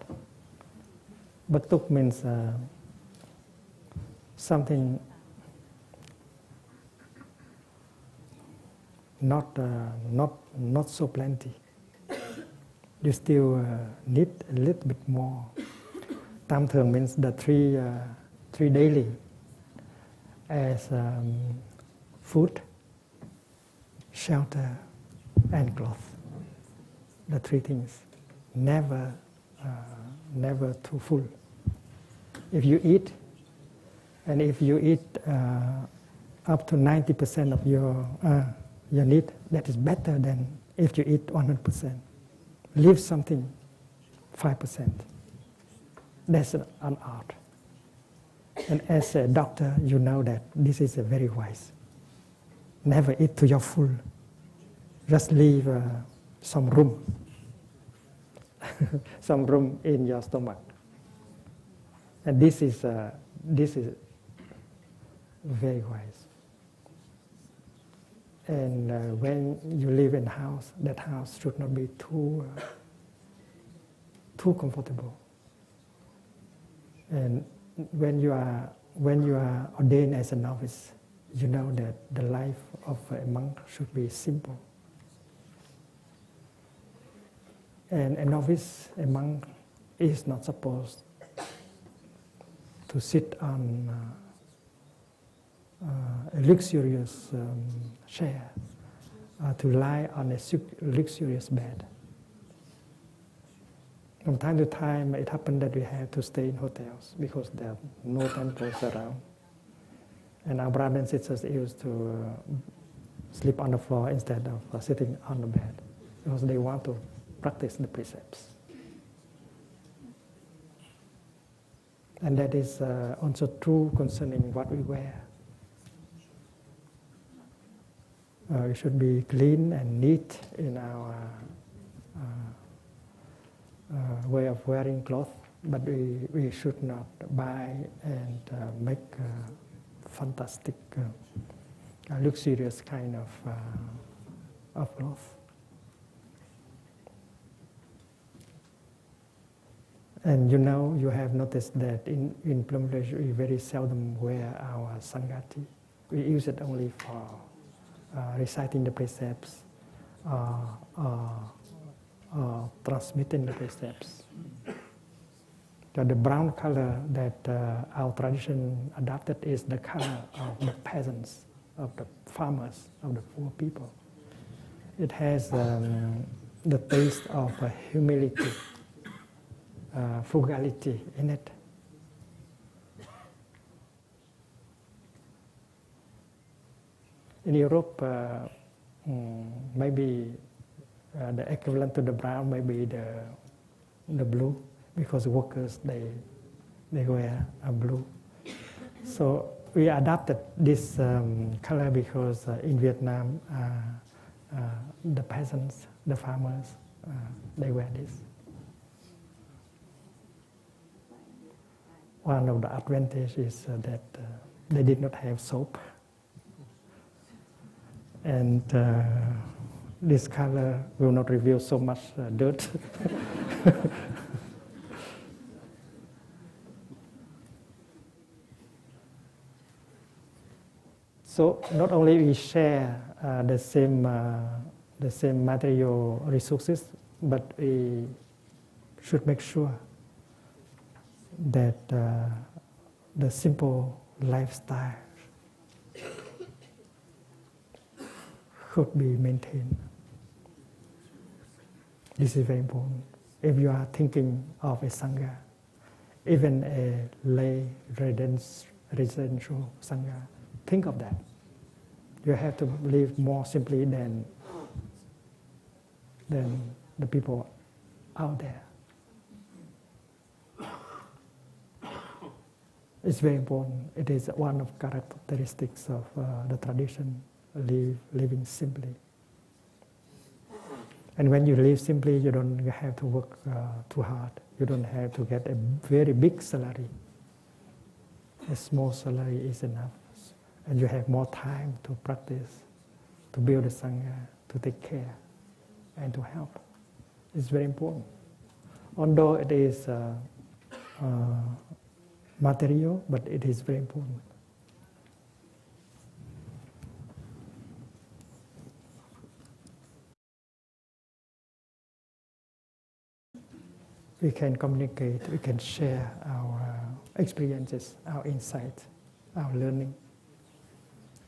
Speaker 5: Bất túc means something not so plenty. You still need a little bit more. Tam thường means the three daily, as food, shelter, and cloth. The three things. Never too full. If you eat, and if you eat up to 90% of your need, that is better than if you eat 100%. Leave something 5%. That's an art. And as a doctor, you know that this is a very wise. Never eat to your full. Just leave some room, some room in your stomach. And this is very wise. And when you live in a house, that house should not be too comfortable. And when you are ordained as a novice, you know that the life of a monk should be simple. And a novice, a monk, is not supposed to sit on a luxurious chair, to lie on a luxurious bed. From time to time, it happened that we have to stay in hotels because there are no temples around. And our brothers and sisters used to sleep on the floor instead of sitting on the bed because they want to practice the precepts. And that is also true concerning what we wear. We should be clean and neat in our way of wearing clothes, but we should not buy and make fantastic, luxurious kind of clothes. And you know, you have noticed that in Plum Village we very seldom wear our sangati. We use it only for reciting the precepts, transmitting the precepts. So the brown color that our tradition adopted is the color of the peasants, of the farmers, of the poor people. It has the taste of humility, frugality in it. In Europe, maybe the equivalent to the brown may be the blue, because workers they wear a blue. So we adopted this color because in Vietnam, the peasants, the farmers, they wear this. One of the advantages is that they did not have soap. And this color will not reveal so much dirt. So not only we share the same material resources, but we should make sure that the simple lifestyle should be maintained. This is very important. If you are thinking of a sangha, even a lay residential sangha, think of that. You have to live more simply than the people out there. It's very important. It is one of characteristics of the tradition, living simply. And when you live simply, you don't have to work too hard. You don't have to get a very big salary. A small salary is enough. And you have more time to practice, to build a sangha, to take care, and to help. It's very important. Although it is material, but it is very important. We can communicate, we can share our experiences, our insights, our learning.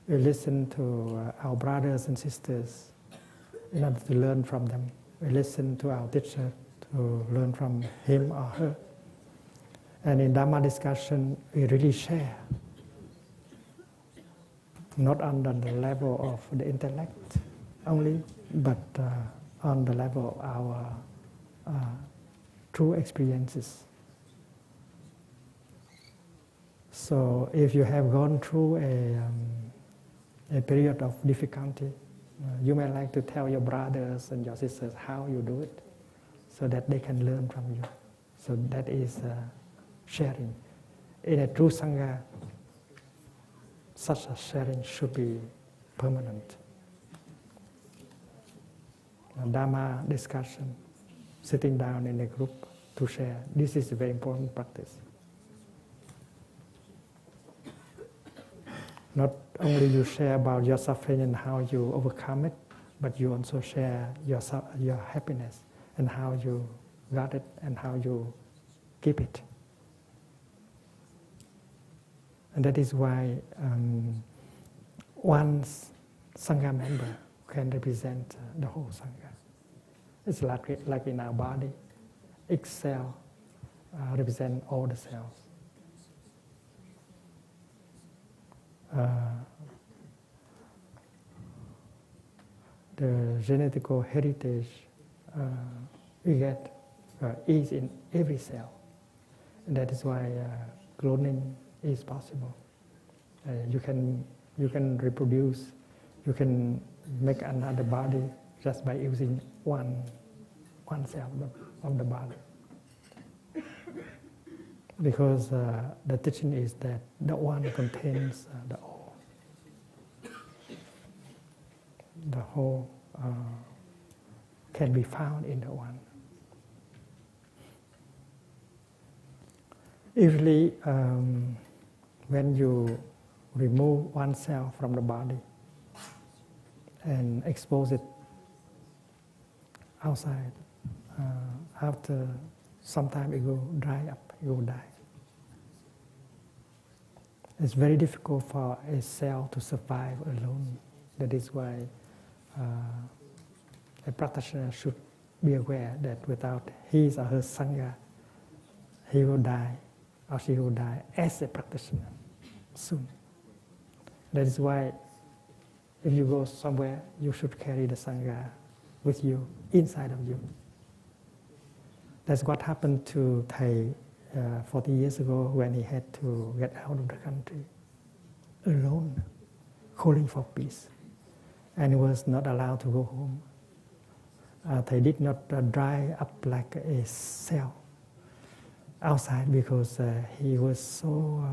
Speaker 5: We listen to our brothers and sisters in order to learn from them. We listen to our teacher to learn from him or her. And in Dhamma discussion, we really share, not on the level of the intellect only, but on the level of our true experiences. So if you have gone through a period of difficulty, you may like to tell your brothers and your sisters how you do it, so that they can learn from you. So that is sharing. In a true sangha, such a sharing should be permanent. Dhamma discussion, sitting down in a group to share, this is a very important practice. Not only you share about your suffering and how you overcome it, but you also share your happiness and how you got it and how you keep it. And that is why one Sangha member can represent the whole Sangha. It's like in our body, each cell represents all the cells. The genetical heritage we get is in every cell. And that is why cloning is possible. You can reproduce, you can make another body just by using one cell of the body. Because the teaching is that the one contains the all. The whole can be found in the one. Usually, when you remove one cell from the body and expose it outside, after some time it will dry up, it will die. It's very difficult for a cell to survive alone. That is why a practitioner should be aware that without his or her Sangha, he will die or she will die as a practitioner soon. That is why if you go somewhere, you should carry the Sangha with you, inside of you. That's what happened to Thich 40 years ago when he had to get out of the country alone, calling for peace. And he was not allowed to go home. Thich did not dry up like a cell outside because he was so,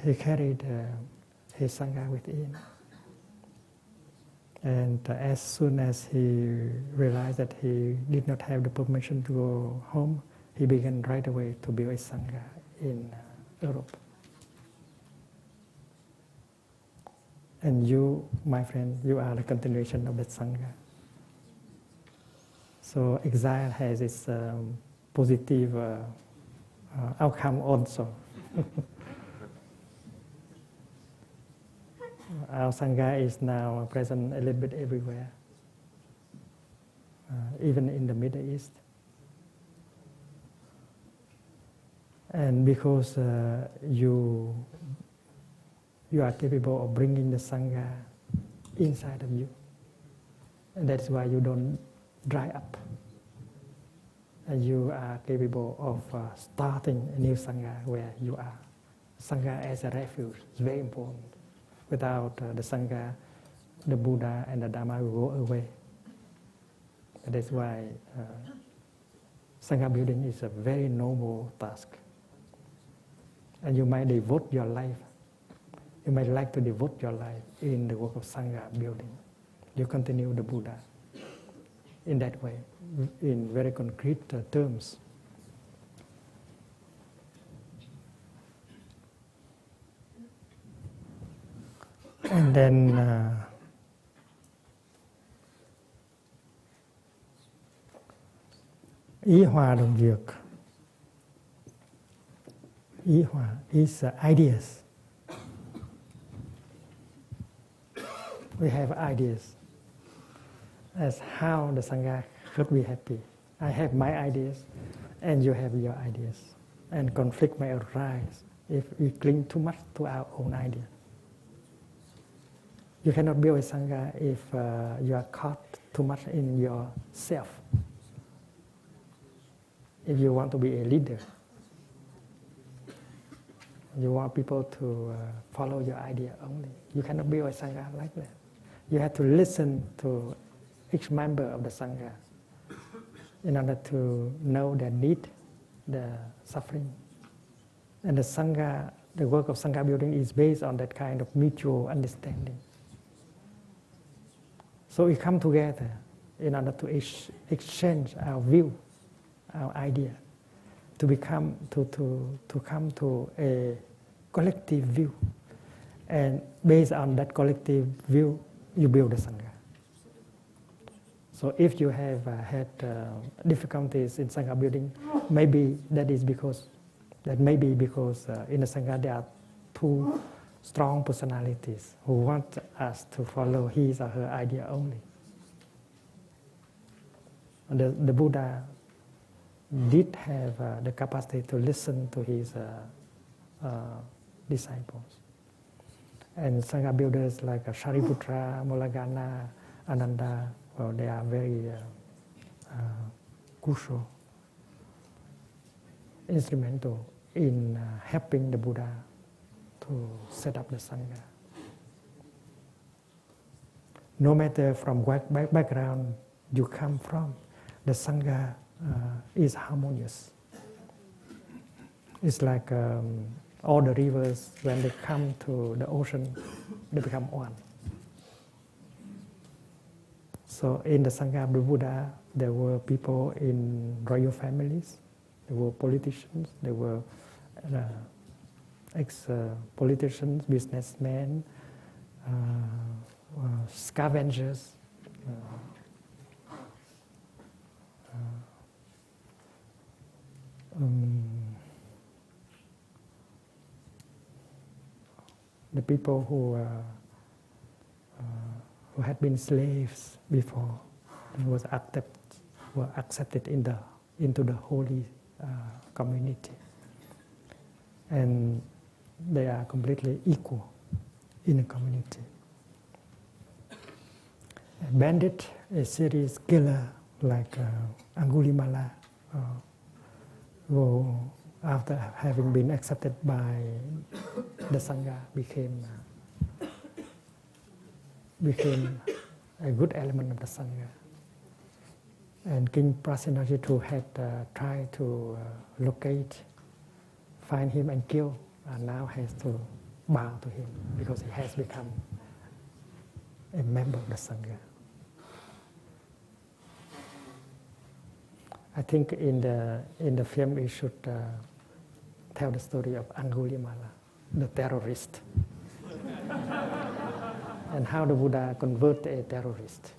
Speaker 5: he carried his Sangha within. And as soon as he realized that he did not have the permission to go home, he began right away to build a Sangha in Europe. And you, my friend, you are the continuation of that Sangha. So exile has its positive outcome also. Our Sangha is now present a little bit everywhere, even in the Middle East. And because you are capable of bringing the Sangha inside of you, and that's why you don't dry up. And you are capable of starting a new Sangha where you are. Sangha as a refuge is very important. Without the Sangha, the Buddha and the Dharma will go away. And that's why Sangha building is a very noble task. And you might devote your life. You might like to devote your life in the work of Sangha building. You continue the Buddha in that way, in very concrete terms. And then ý hòa đồng việc. Ý hòa is ideas. We have ideas as how the Sangha should be happy. I have my ideas and you have your ideas. And conflict may arise if we cling too much to our own idea. You cannot build a Sangha if you are caught too much in yourself. If you want to be a leader, you want people to follow your idea only, you cannot build a Sangha like that. You have to listen to each member of the Sangha in order to know their need, their suffering. And the Sangha, the work of Sangha building is based on that kind of mutual understanding. So we come together in order to exchange our view, our idea, to come to a collective view. And based on that collective view, you build the Sangha. So if you have had difficulties in Sangha building, maybe that is because in the Sangha there are two strong personalities who want us to follow his or her idea only. And the Buddha did have the capacity to listen to his disciples. And Sangha builders like Shariputra, Moggallana, Ananda, well, they are very crucial, instrumental in helping the Buddha to set up the Sangha. No matter from what background you come from, the Sangha is harmonious. It's like all the rivers, when they come to the ocean, they become one. So in the Sangha of the Buddha, there were people in royal families, there were politicians, there were ex-politicians, businessmen, scavengers, the people who had been slaves before and were accepted into the holy community, and they are completely equal in the community. A bandit, a serious killer like Angulimala, who after having been accepted by the Sangha became a good element of the Sangha. And King Prasenajit had tried to find him and kill, and now has to bow to him because he has become a member of the Sangha. I think in the film we should tell the story of Angulimala, the terrorist, and how the Buddha converted a terrorist.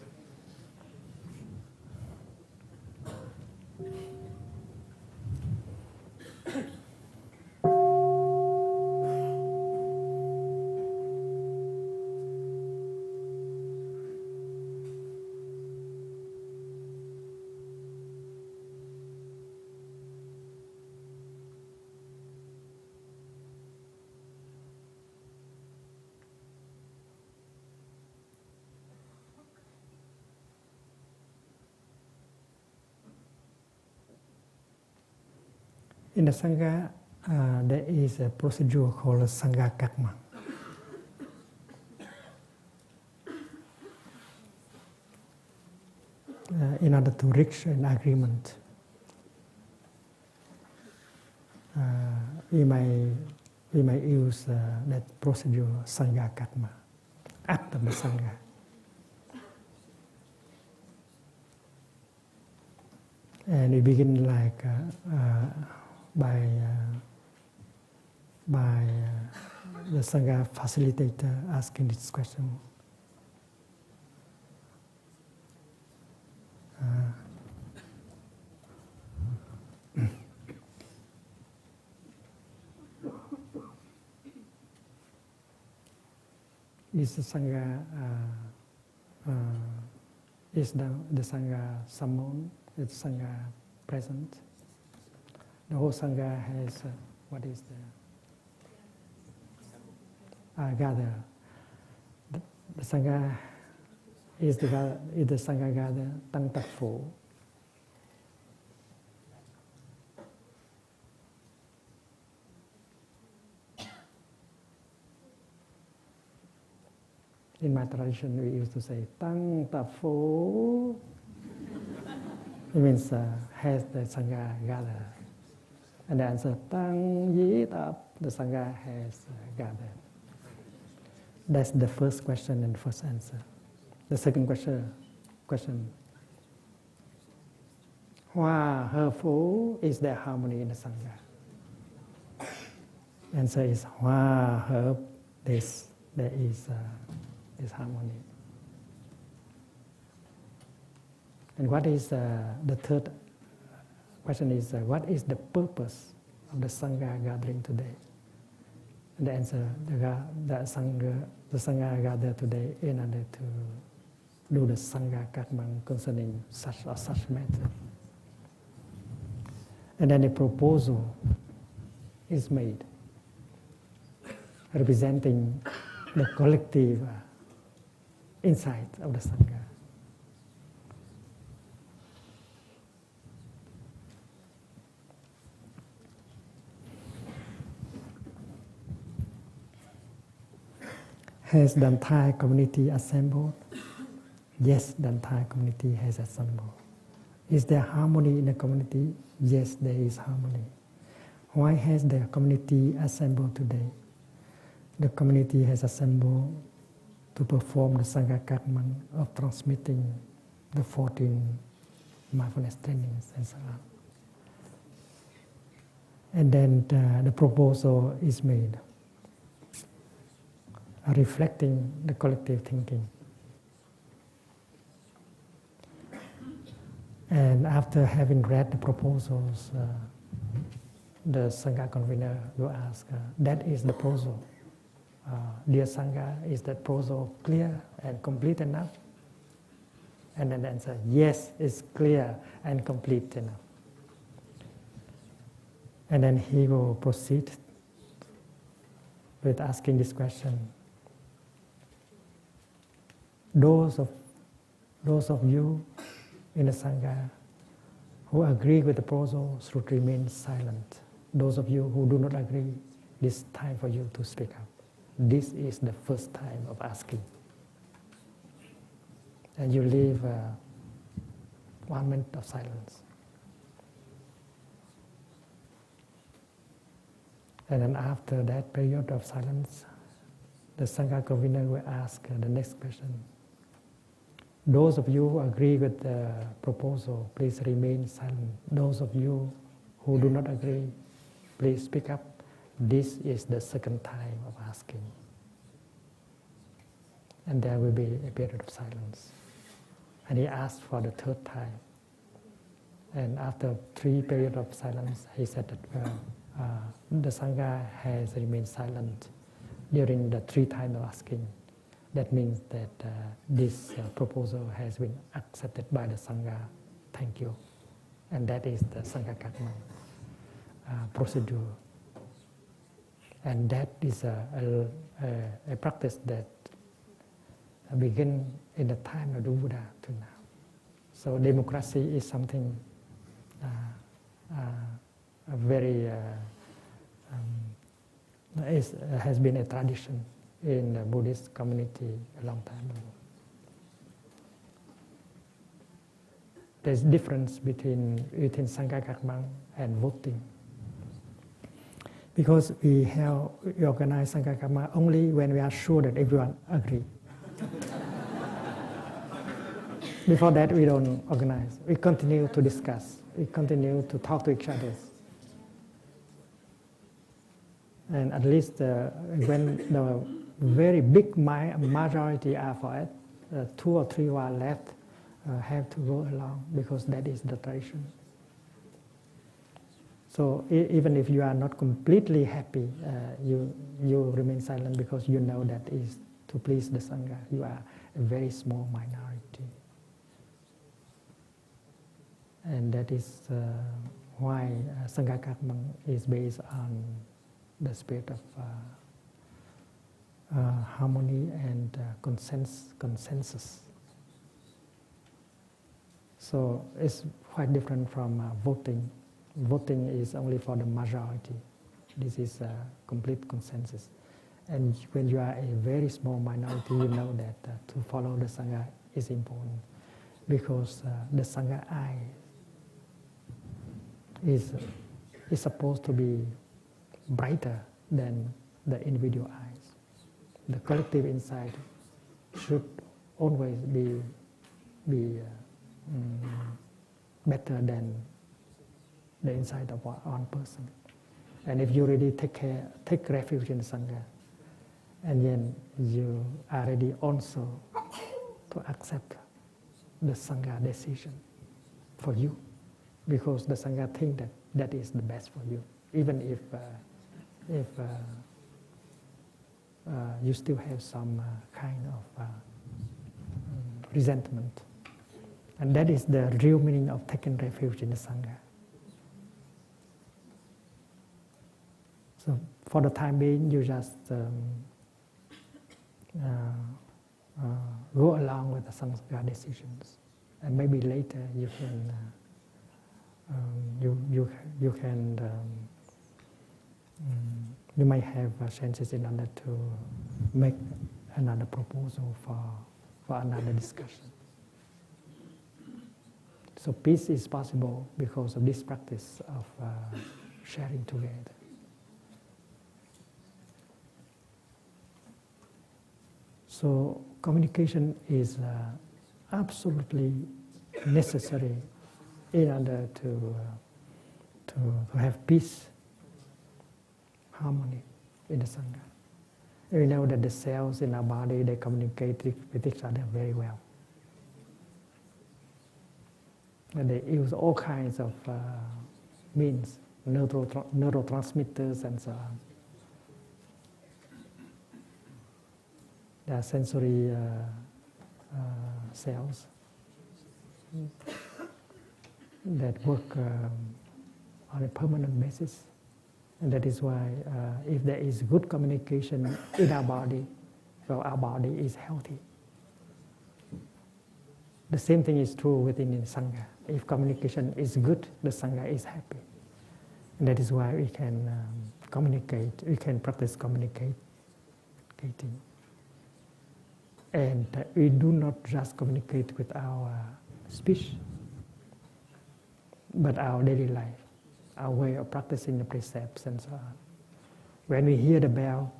Speaker 5: In the Sangha, there is a procedure called Sangha Karma. In order to reach an agreement, we may use that procedure, Sangha Karma, after the Sangha. And we begin like by the Sangha facilitator asking this question. Is the Sangha is the Sangha summoned? Is the Sangha present? The whole Sangha has what is the gather. The Sangha is the Sangha gather tăng tập phổ. In my tradition, we used to say tăng tập phổ. It means has the Sangha gathered. And the answer, Tang Yi Tap, the Sangha has gathered. That's the first question and first answer. The second question, Hoa Her Phu, is there harmony in the Sangha? Answer is hoa herb. There is harmony. And what is the third question is what is the purpose of the Sangha gathering today? And the answer, the Sangha gathered today in order to do the Sangha karma concerning such or such matter. And then a proposal is made representing the collective insight of the Sangha. Has the entire community assembled? Yes, the entire community has assembled. Is there harmony in the community? Yes, there is harmony. Why has the community assembled today? The community has assembled to perform the Sangha karma of transmitting the 14 mindfulness trainings and so on. And then the proposal is made, reflecting the collective thinking. And after having read the proposals, the Sangha convener will ask, that is the proposal. Dear Sangha, is that proposal clear and complete enough? And then the answer, yes, it's clear and complete enough. And then he will proceed with asking this question. Those of you in the Sangha who agree with the proposal should remain silent. Those of you who do not agree, this is time for you to speak up. This is the first time of asking. And you leave 1 minute of silence. And then after that period of silence, the Sangha convener will ask the next question. Those of you who agree with the proposal, please remain silent. Those of you who do not agree, please speak up. This is the second time of asking. And there will be a period of silence. And he asked for the third time. And after 3 periods of silence, he said that the Sangha has remained silent during the 3 times of asking. That means that this proposal has been accepted by the Sangha. Thank you. And that is the Sangha karma procedure. And that is a practice that began in the time of the Buddha to now. So democracy is something very has been a tradition in the Buddhist community a long time ago. There's difference between Sangha karma and voting. Because we organize Sangha karma only when we are sure that everyone agrees. Before that, we don't organize. We continue to discuss. We continue to talk to each other. And at least when the very big majority are for it, 2 or 3 who are left have to go along because that is the tradition. So even if you are not completely happy, you remain silent because you know that is to please the Sangha. You are a very small minority. And that is why Sangha karma is based on the spirit of harmony and consensus. So it's quite different from voting. Voting is only for the majority. This is a complete consensus. And when you are a very small minority, you know that to follow the Sangha is important because the Sangha eye is supposed to be brighter than the individual eyes. The collective insight should always be better than the insight of one person. And if you really take refuge in the Sangha, and then you are ready also to accept the Sangha decision for you, because the Sangha think that that is the best for you, even if you still have some kind of resentment. And that is the real meaning of taking refuge in the Sangha. So for the time being, you just go along with the Sangha decisions, and maybe later you can you may have chances in order to make another proposal for another discussion. So peace is possible because of this practice of sharing together. So communication is absolutely necessary in order to have peace, harmony in the Sangha. We know that the cells in our body, they communicate with each other very well. And they use all kinds of means, neurotransmitters and so on. There are sensory cells that work on a permanent basis. And that is why if there is good communication in our body, well, our body is healthy. The same thing is true within the Sangha. If communication is good, the Sangha is happy. And that is why we can communicate, we can practice communicating. And we do not just communicate with our speech, but our daily life, our way of practicing the precepts and so on. When we hear the bell,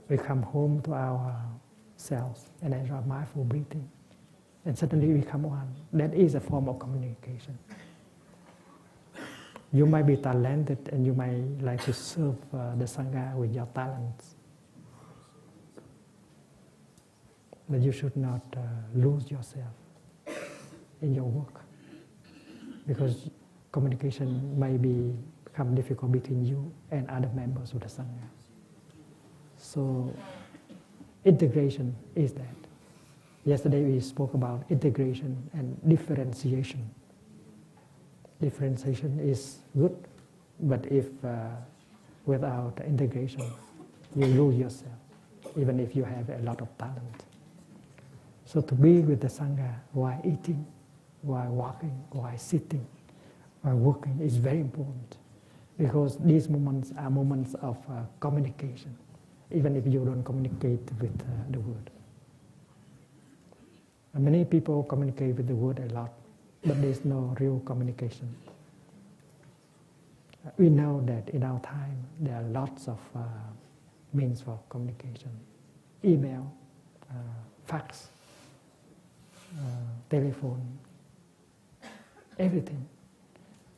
Speaker 5: we come home to ourselves and enjoy mindful breathing. And suddenly we become one. That is a form of communication. You might be talented and you might like to serve the Sangha with your talents. But you should not lose yourself in your work, because communication may become difficult between you and other members of the Sangha. So integration is that. Yesterday we spoke about integration and differentiation. Differentiation is good, but if without integration, you lose yourself, even if you have a lot of talent. So to be with the Sangha while eating, while walking, while sitting, while working is very important, because these moments are moments of communication, even if you don't communicate with the word. And many people communicate with the word a lot, but there's no real communication. We know that in our time there are lots of means for communication: email, fax, telephone, everything.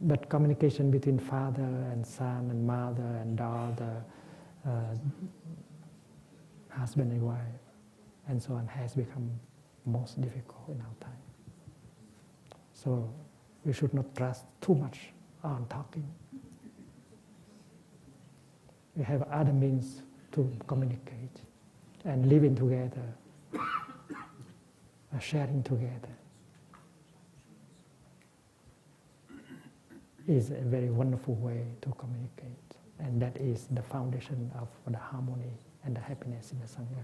Speaker 5: But communication between father and son and mother and daughter, husband and wife, and so on, has become most difficult in our time. So we should not trust too much on talking. We have other means to communicate, and living together, sharing together is a very wonderful way to communicate, and that is the foundation of the harmony and the happiness in the Sangha.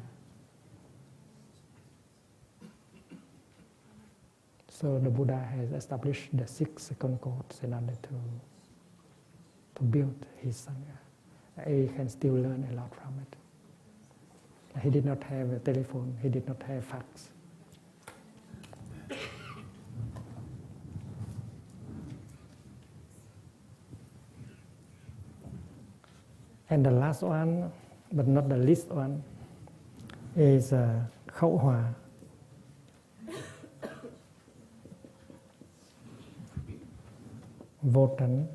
Speaker 5: So the Buddha has established the 6 second codes in order to build his Sangha. He can still learn a lot from it. He did not have a telephone, he did not have fax. And the last one, but not the least one, is khẩu hòa. Vô tránh,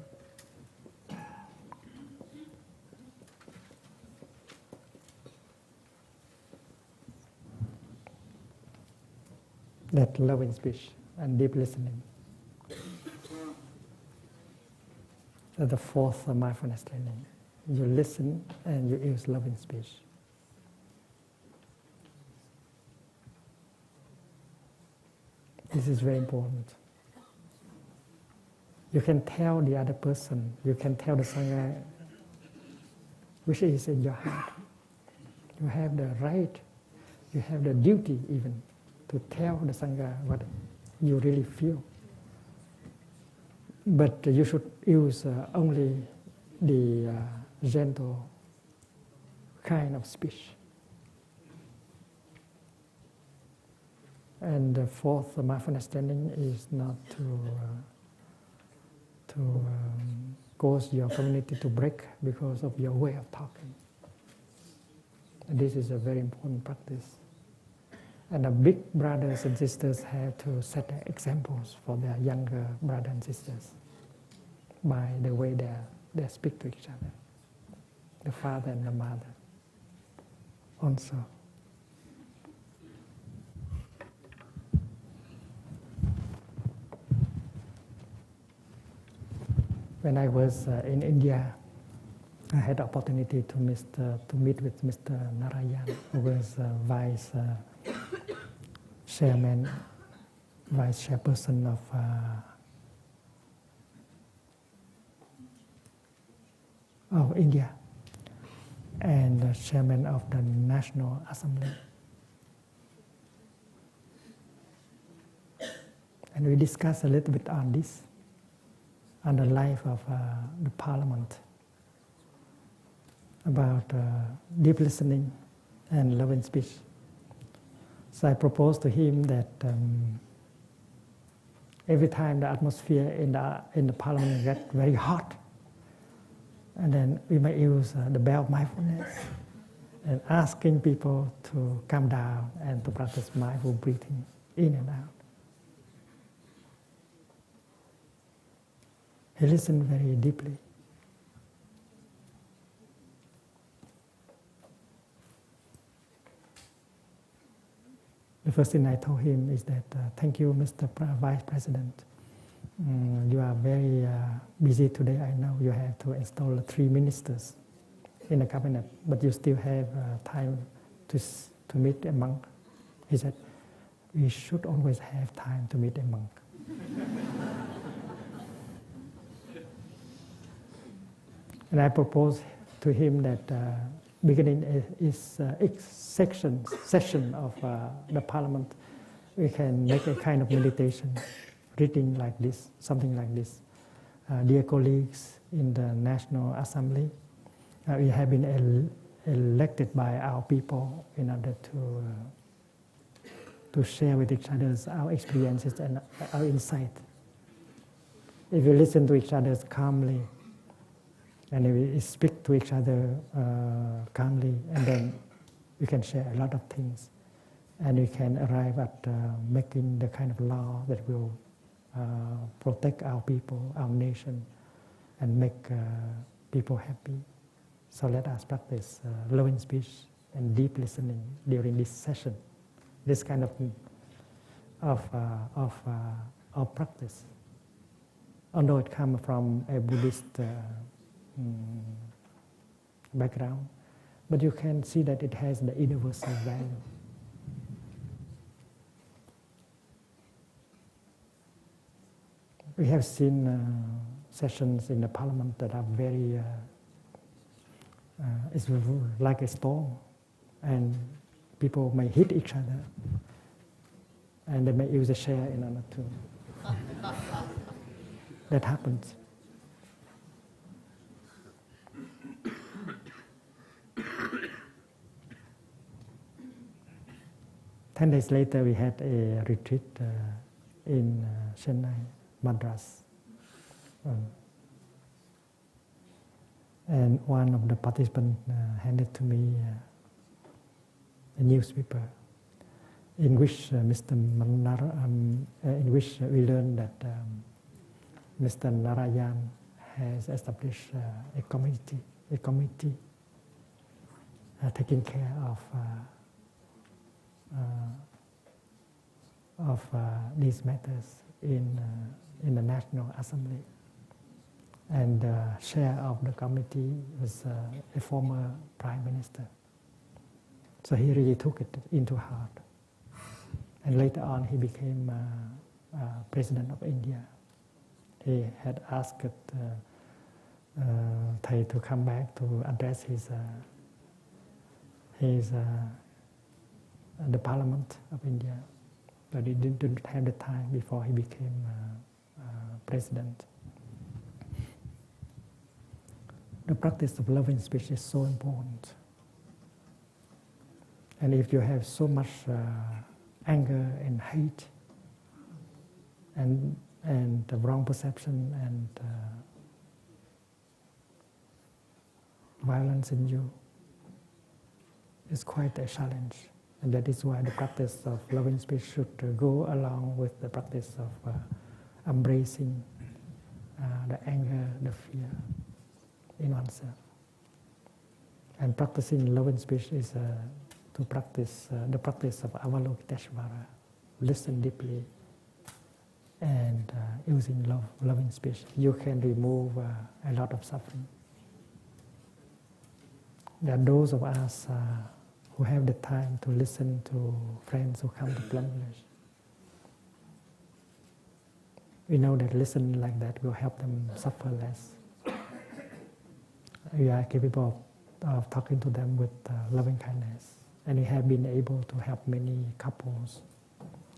Speaker 5: That loving speech and deep listening. The fourth mindfulness training. You listen and you use loving speech. This is very important. You can tell the other person, you can tell the Sangha which is in your heart. You have the right, you have the duty even to tell the Sangha what you really feel. But you should use only the gentle kind of speech. And the fourth mindfulness training is not to cause your community to break because of your way of talking. And this is a very important practice. And the big brothers and sisters have to set examples for their younger brothers and sisters by the way they speak to each other, the father and the mother also. When I was in India, I had the opportunity to meet with Mr. Narayan, who was vice chairperson of India and chairman of the National Assembly. And we discussed a little bit on this, on the life of the Parliament, about deep listening and loving speech. So I proposed to him that every time the atmosphere in the Parliament gets very hot, and then we might use the bell of mindfulness and asking people to calm down and to practice mindful breathing in and out. He listened very deeply. The first thing I told him is that, thank you, Mr. Vice President. You are very busy today. I know you have to install 3 ministers in the cabinet, but you still have time to meet a monk. He said, we should always have time to meet a monk. And I proposed to him that beginning each session of the Parliament, we can make a kind of meditation, reading like this, something like this. Dear colleagues in the National Assembly, we have been elected by our people in order to share with each other our experiences and our insight. If you listen to each other calmly, and we speak to each other calmly, and then we can share a lot of things, and we can arrive at making the kind of law that will protect our people, our nation, and make people happy. So let us practice loving speech and deep listening during this session, this kind of practice. Although it comes from a Buddhist background, but you can see that it has the universal value. We have seen sessions in the Parliament that are very, it's like a storm, and people may hit each other, and they may use a chair in order to. That happens. Ten days later, we had a retreat in Chennai, Madras. And one of the participants handed to me a newspaper in which in which we learned that Mr. Narayan has established a committee taking care of these matters in the National Assembly. And the chair of the committee was a former prime minister. So he really took it into heart. And later on, he became president of India. He had asked Thich to come back to address the Parliament of India, but he didn't have the time before he became president. The practice of loving speech is so important. And if you have so much anger and hate and the wrong perception and violence in you, it's quite a challenge. And that is why the practice of loving speech should go along with the practice of embracing the anger, the fear in oneself. And practicing loving speech is to practice the practice of Avalokiteshvara, listen deeply, and using loving speech, you can remove a lot of suffering. There are those of us who have the time to listen to friends who come to Plum Village. We know that listening like that will help them suffer less. We are capable of talking to them with loving kindness. And we have been able to help many couples,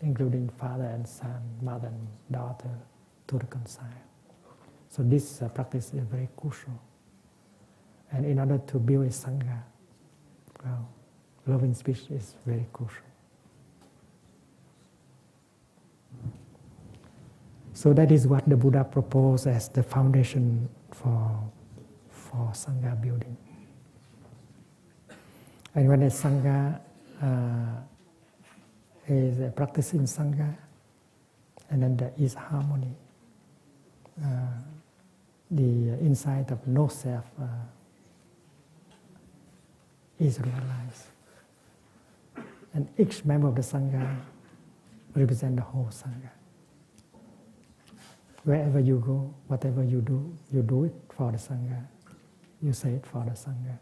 Speaker 5: including father and son, mother and daughter, to reconcile. So this practice is very crucial. And in order to build a Sangha, well, loving speech is very crucial. So that is what the Buddha proposed as the foundation for Sangha building. And when a Sangha is practicing Sangha, and then there is harmony, the insight of no self is realized. And each member of the Sangha represents the whole Sangha. Wherever you go, whatever you do it for the Sangha. You say it for the Sangha.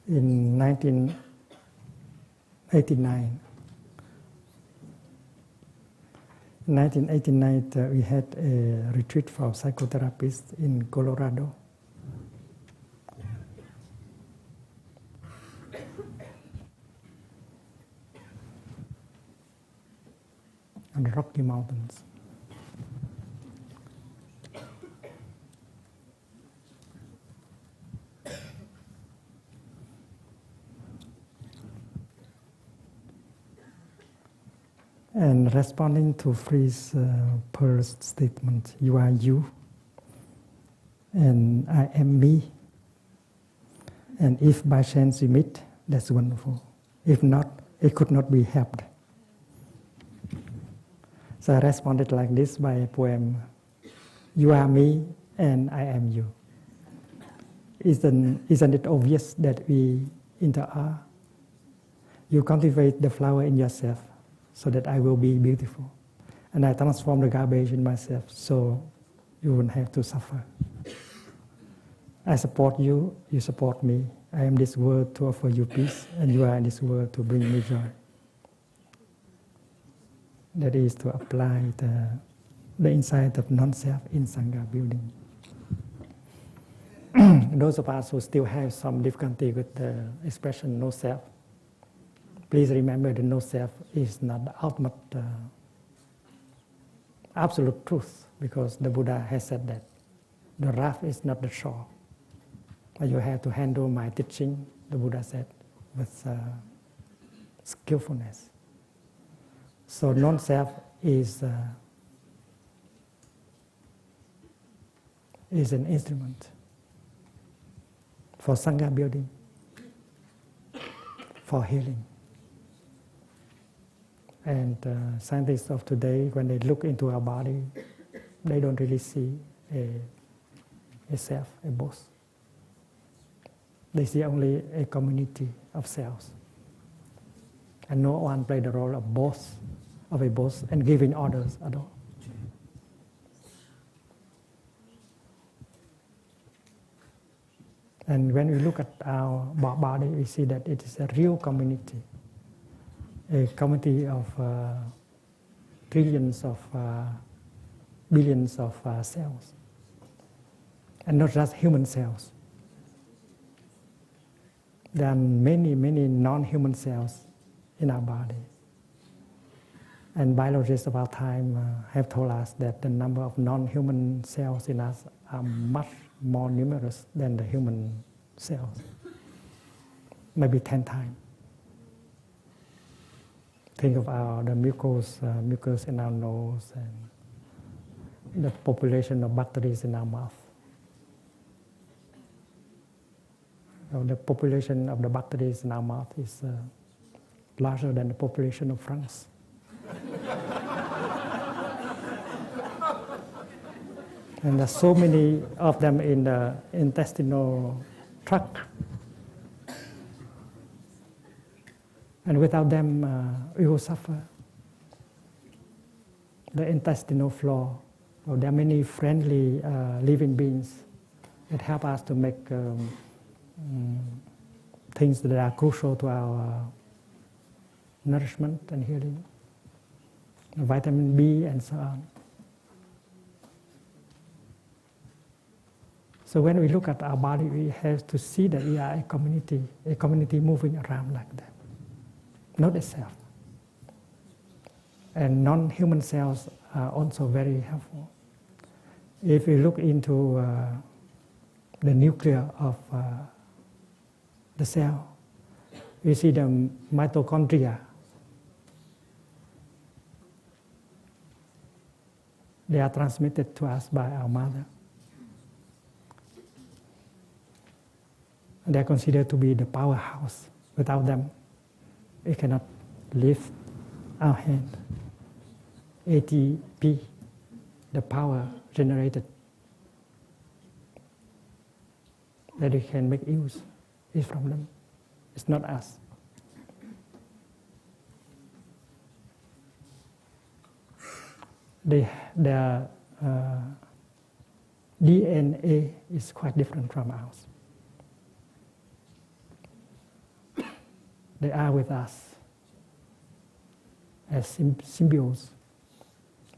Speaker 5: In 1989, we had a retreat for psychotherapists in Colorado. On the Rocky Mountains. And responding to Free's Pearl's statement, you are you, and I am me. And if by chance we meet, that's wonderful. If not, it could not be helped. So I responded like this by a poem, you are me, and I am you. Isn't it obvious that we interact? You cultivate the flower in yourself, so that I will be beautiful. And I transform the garbage in myself, so you won't have to suffer. I support you, you support me. I am this world to offer you peace, and you are in this world to bring me joy. That is to apply the insight of non-self in Sangha building. Those of us who still have some difficulty with the expression no-self, please remember that no self is not the ultimate, absolute truth, because the Buddha has said that the raft is not the shore. You have to handle my teaching, the Buddha said, with skillfulness. So non-self is is an instrument for Sangha building, for healing. And scientists of today, when they look into our body, they don't really see a self, a boss. They see only a community of cells. And no one played the role of a boss and giving orders at all. And when we look at our body, we see that it is a real community, a community of trillions of billions of cells, and not just human cells. There are many, many non-human cells in our body. And biologists of our time have told us that the number of non-human cells in us are much more numerous than the human cells, maybe 10 times. Think of the mucus in our nose and the population of bacteria in our mouth. The population of the bacteria in our mouth is larger than the population of France. And there's so many of them in the intestinal tract. And without them, we will suffer. The intestinal flora. Well, there are many friendly living beings that help us to make things that are crucial to our nourishment and healing. Vitamin B and so on. So when we look at our body, we have to see that we are a community moving around like that, not a self. And non-human cells are also very helpful. If we look into the nucleus of the cell, we see the mitochondria. They are transmitted to us by our mother. They are considered to be the powerhouse. Without them, we cannot lift our hand. ATP, the power generated, that we can make use, is from them. It's not us. Their DNA is quite different from ours. They are with us as symbiotes.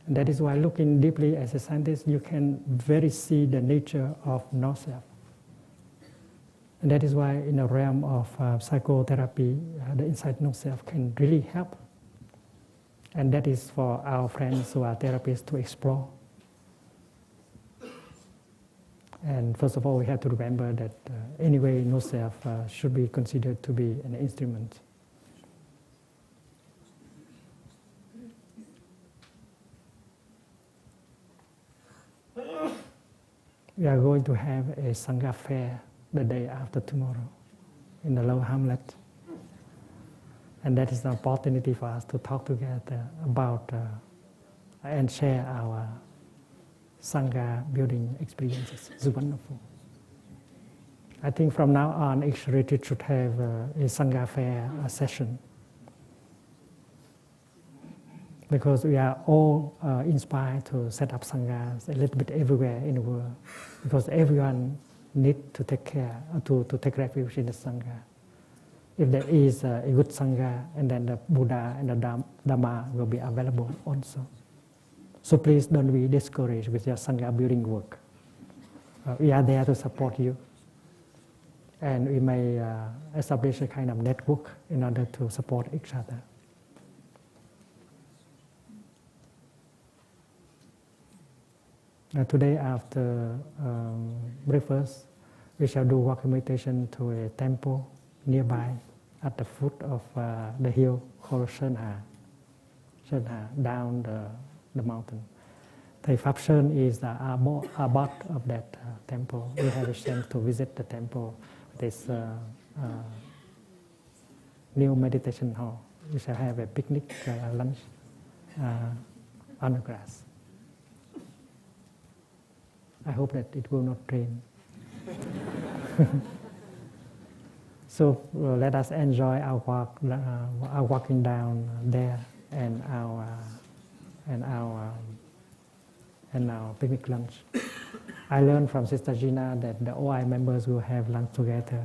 Speaker 5: And that is why looking deeply as a scientist, you can very see the nature of no-self. And that is why in the realm of psychotherapy, the insight no-self can really help. And that is for our friends who are therapists to explore. And first of all, we have to remember that anyway, no-self should be considered to be an instrument. We are going to have a Sangha fair the day after tomorrow in the Lower Hamlet. And that is an opportunity for us to talk together about and share our Sangha building experiences. It's wonderful. I think from now on, each retreat should have a Sangha fair session. Because we are all inspired to set up Sanghas a little bit everywhere in the world. Because everyone needs to take care, to take refuge in the Sangha. If there is a good Sangha, and then the Buddha and the Dhamma will be available also. So please don't be discouraged with your Sangha building work. We are there to support you. And we may establish a kind of network in order to support each other. Today after breakfast, we shall do walking meditation to a temple nearby at the foot of the hill called Nhat, down the mountain. Thầy Pháp Sơn is the abbot of that temple. We have a chance to visit the temple. This new meditation hall. We shall have a picnic lunch on the grass. I hope that it will not rain. So let us enjoy our walk, our walking down there, and our picnic lunch. I learned from Sister Gina that the OI members will have lunch together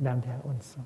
Speaker 5: down there also.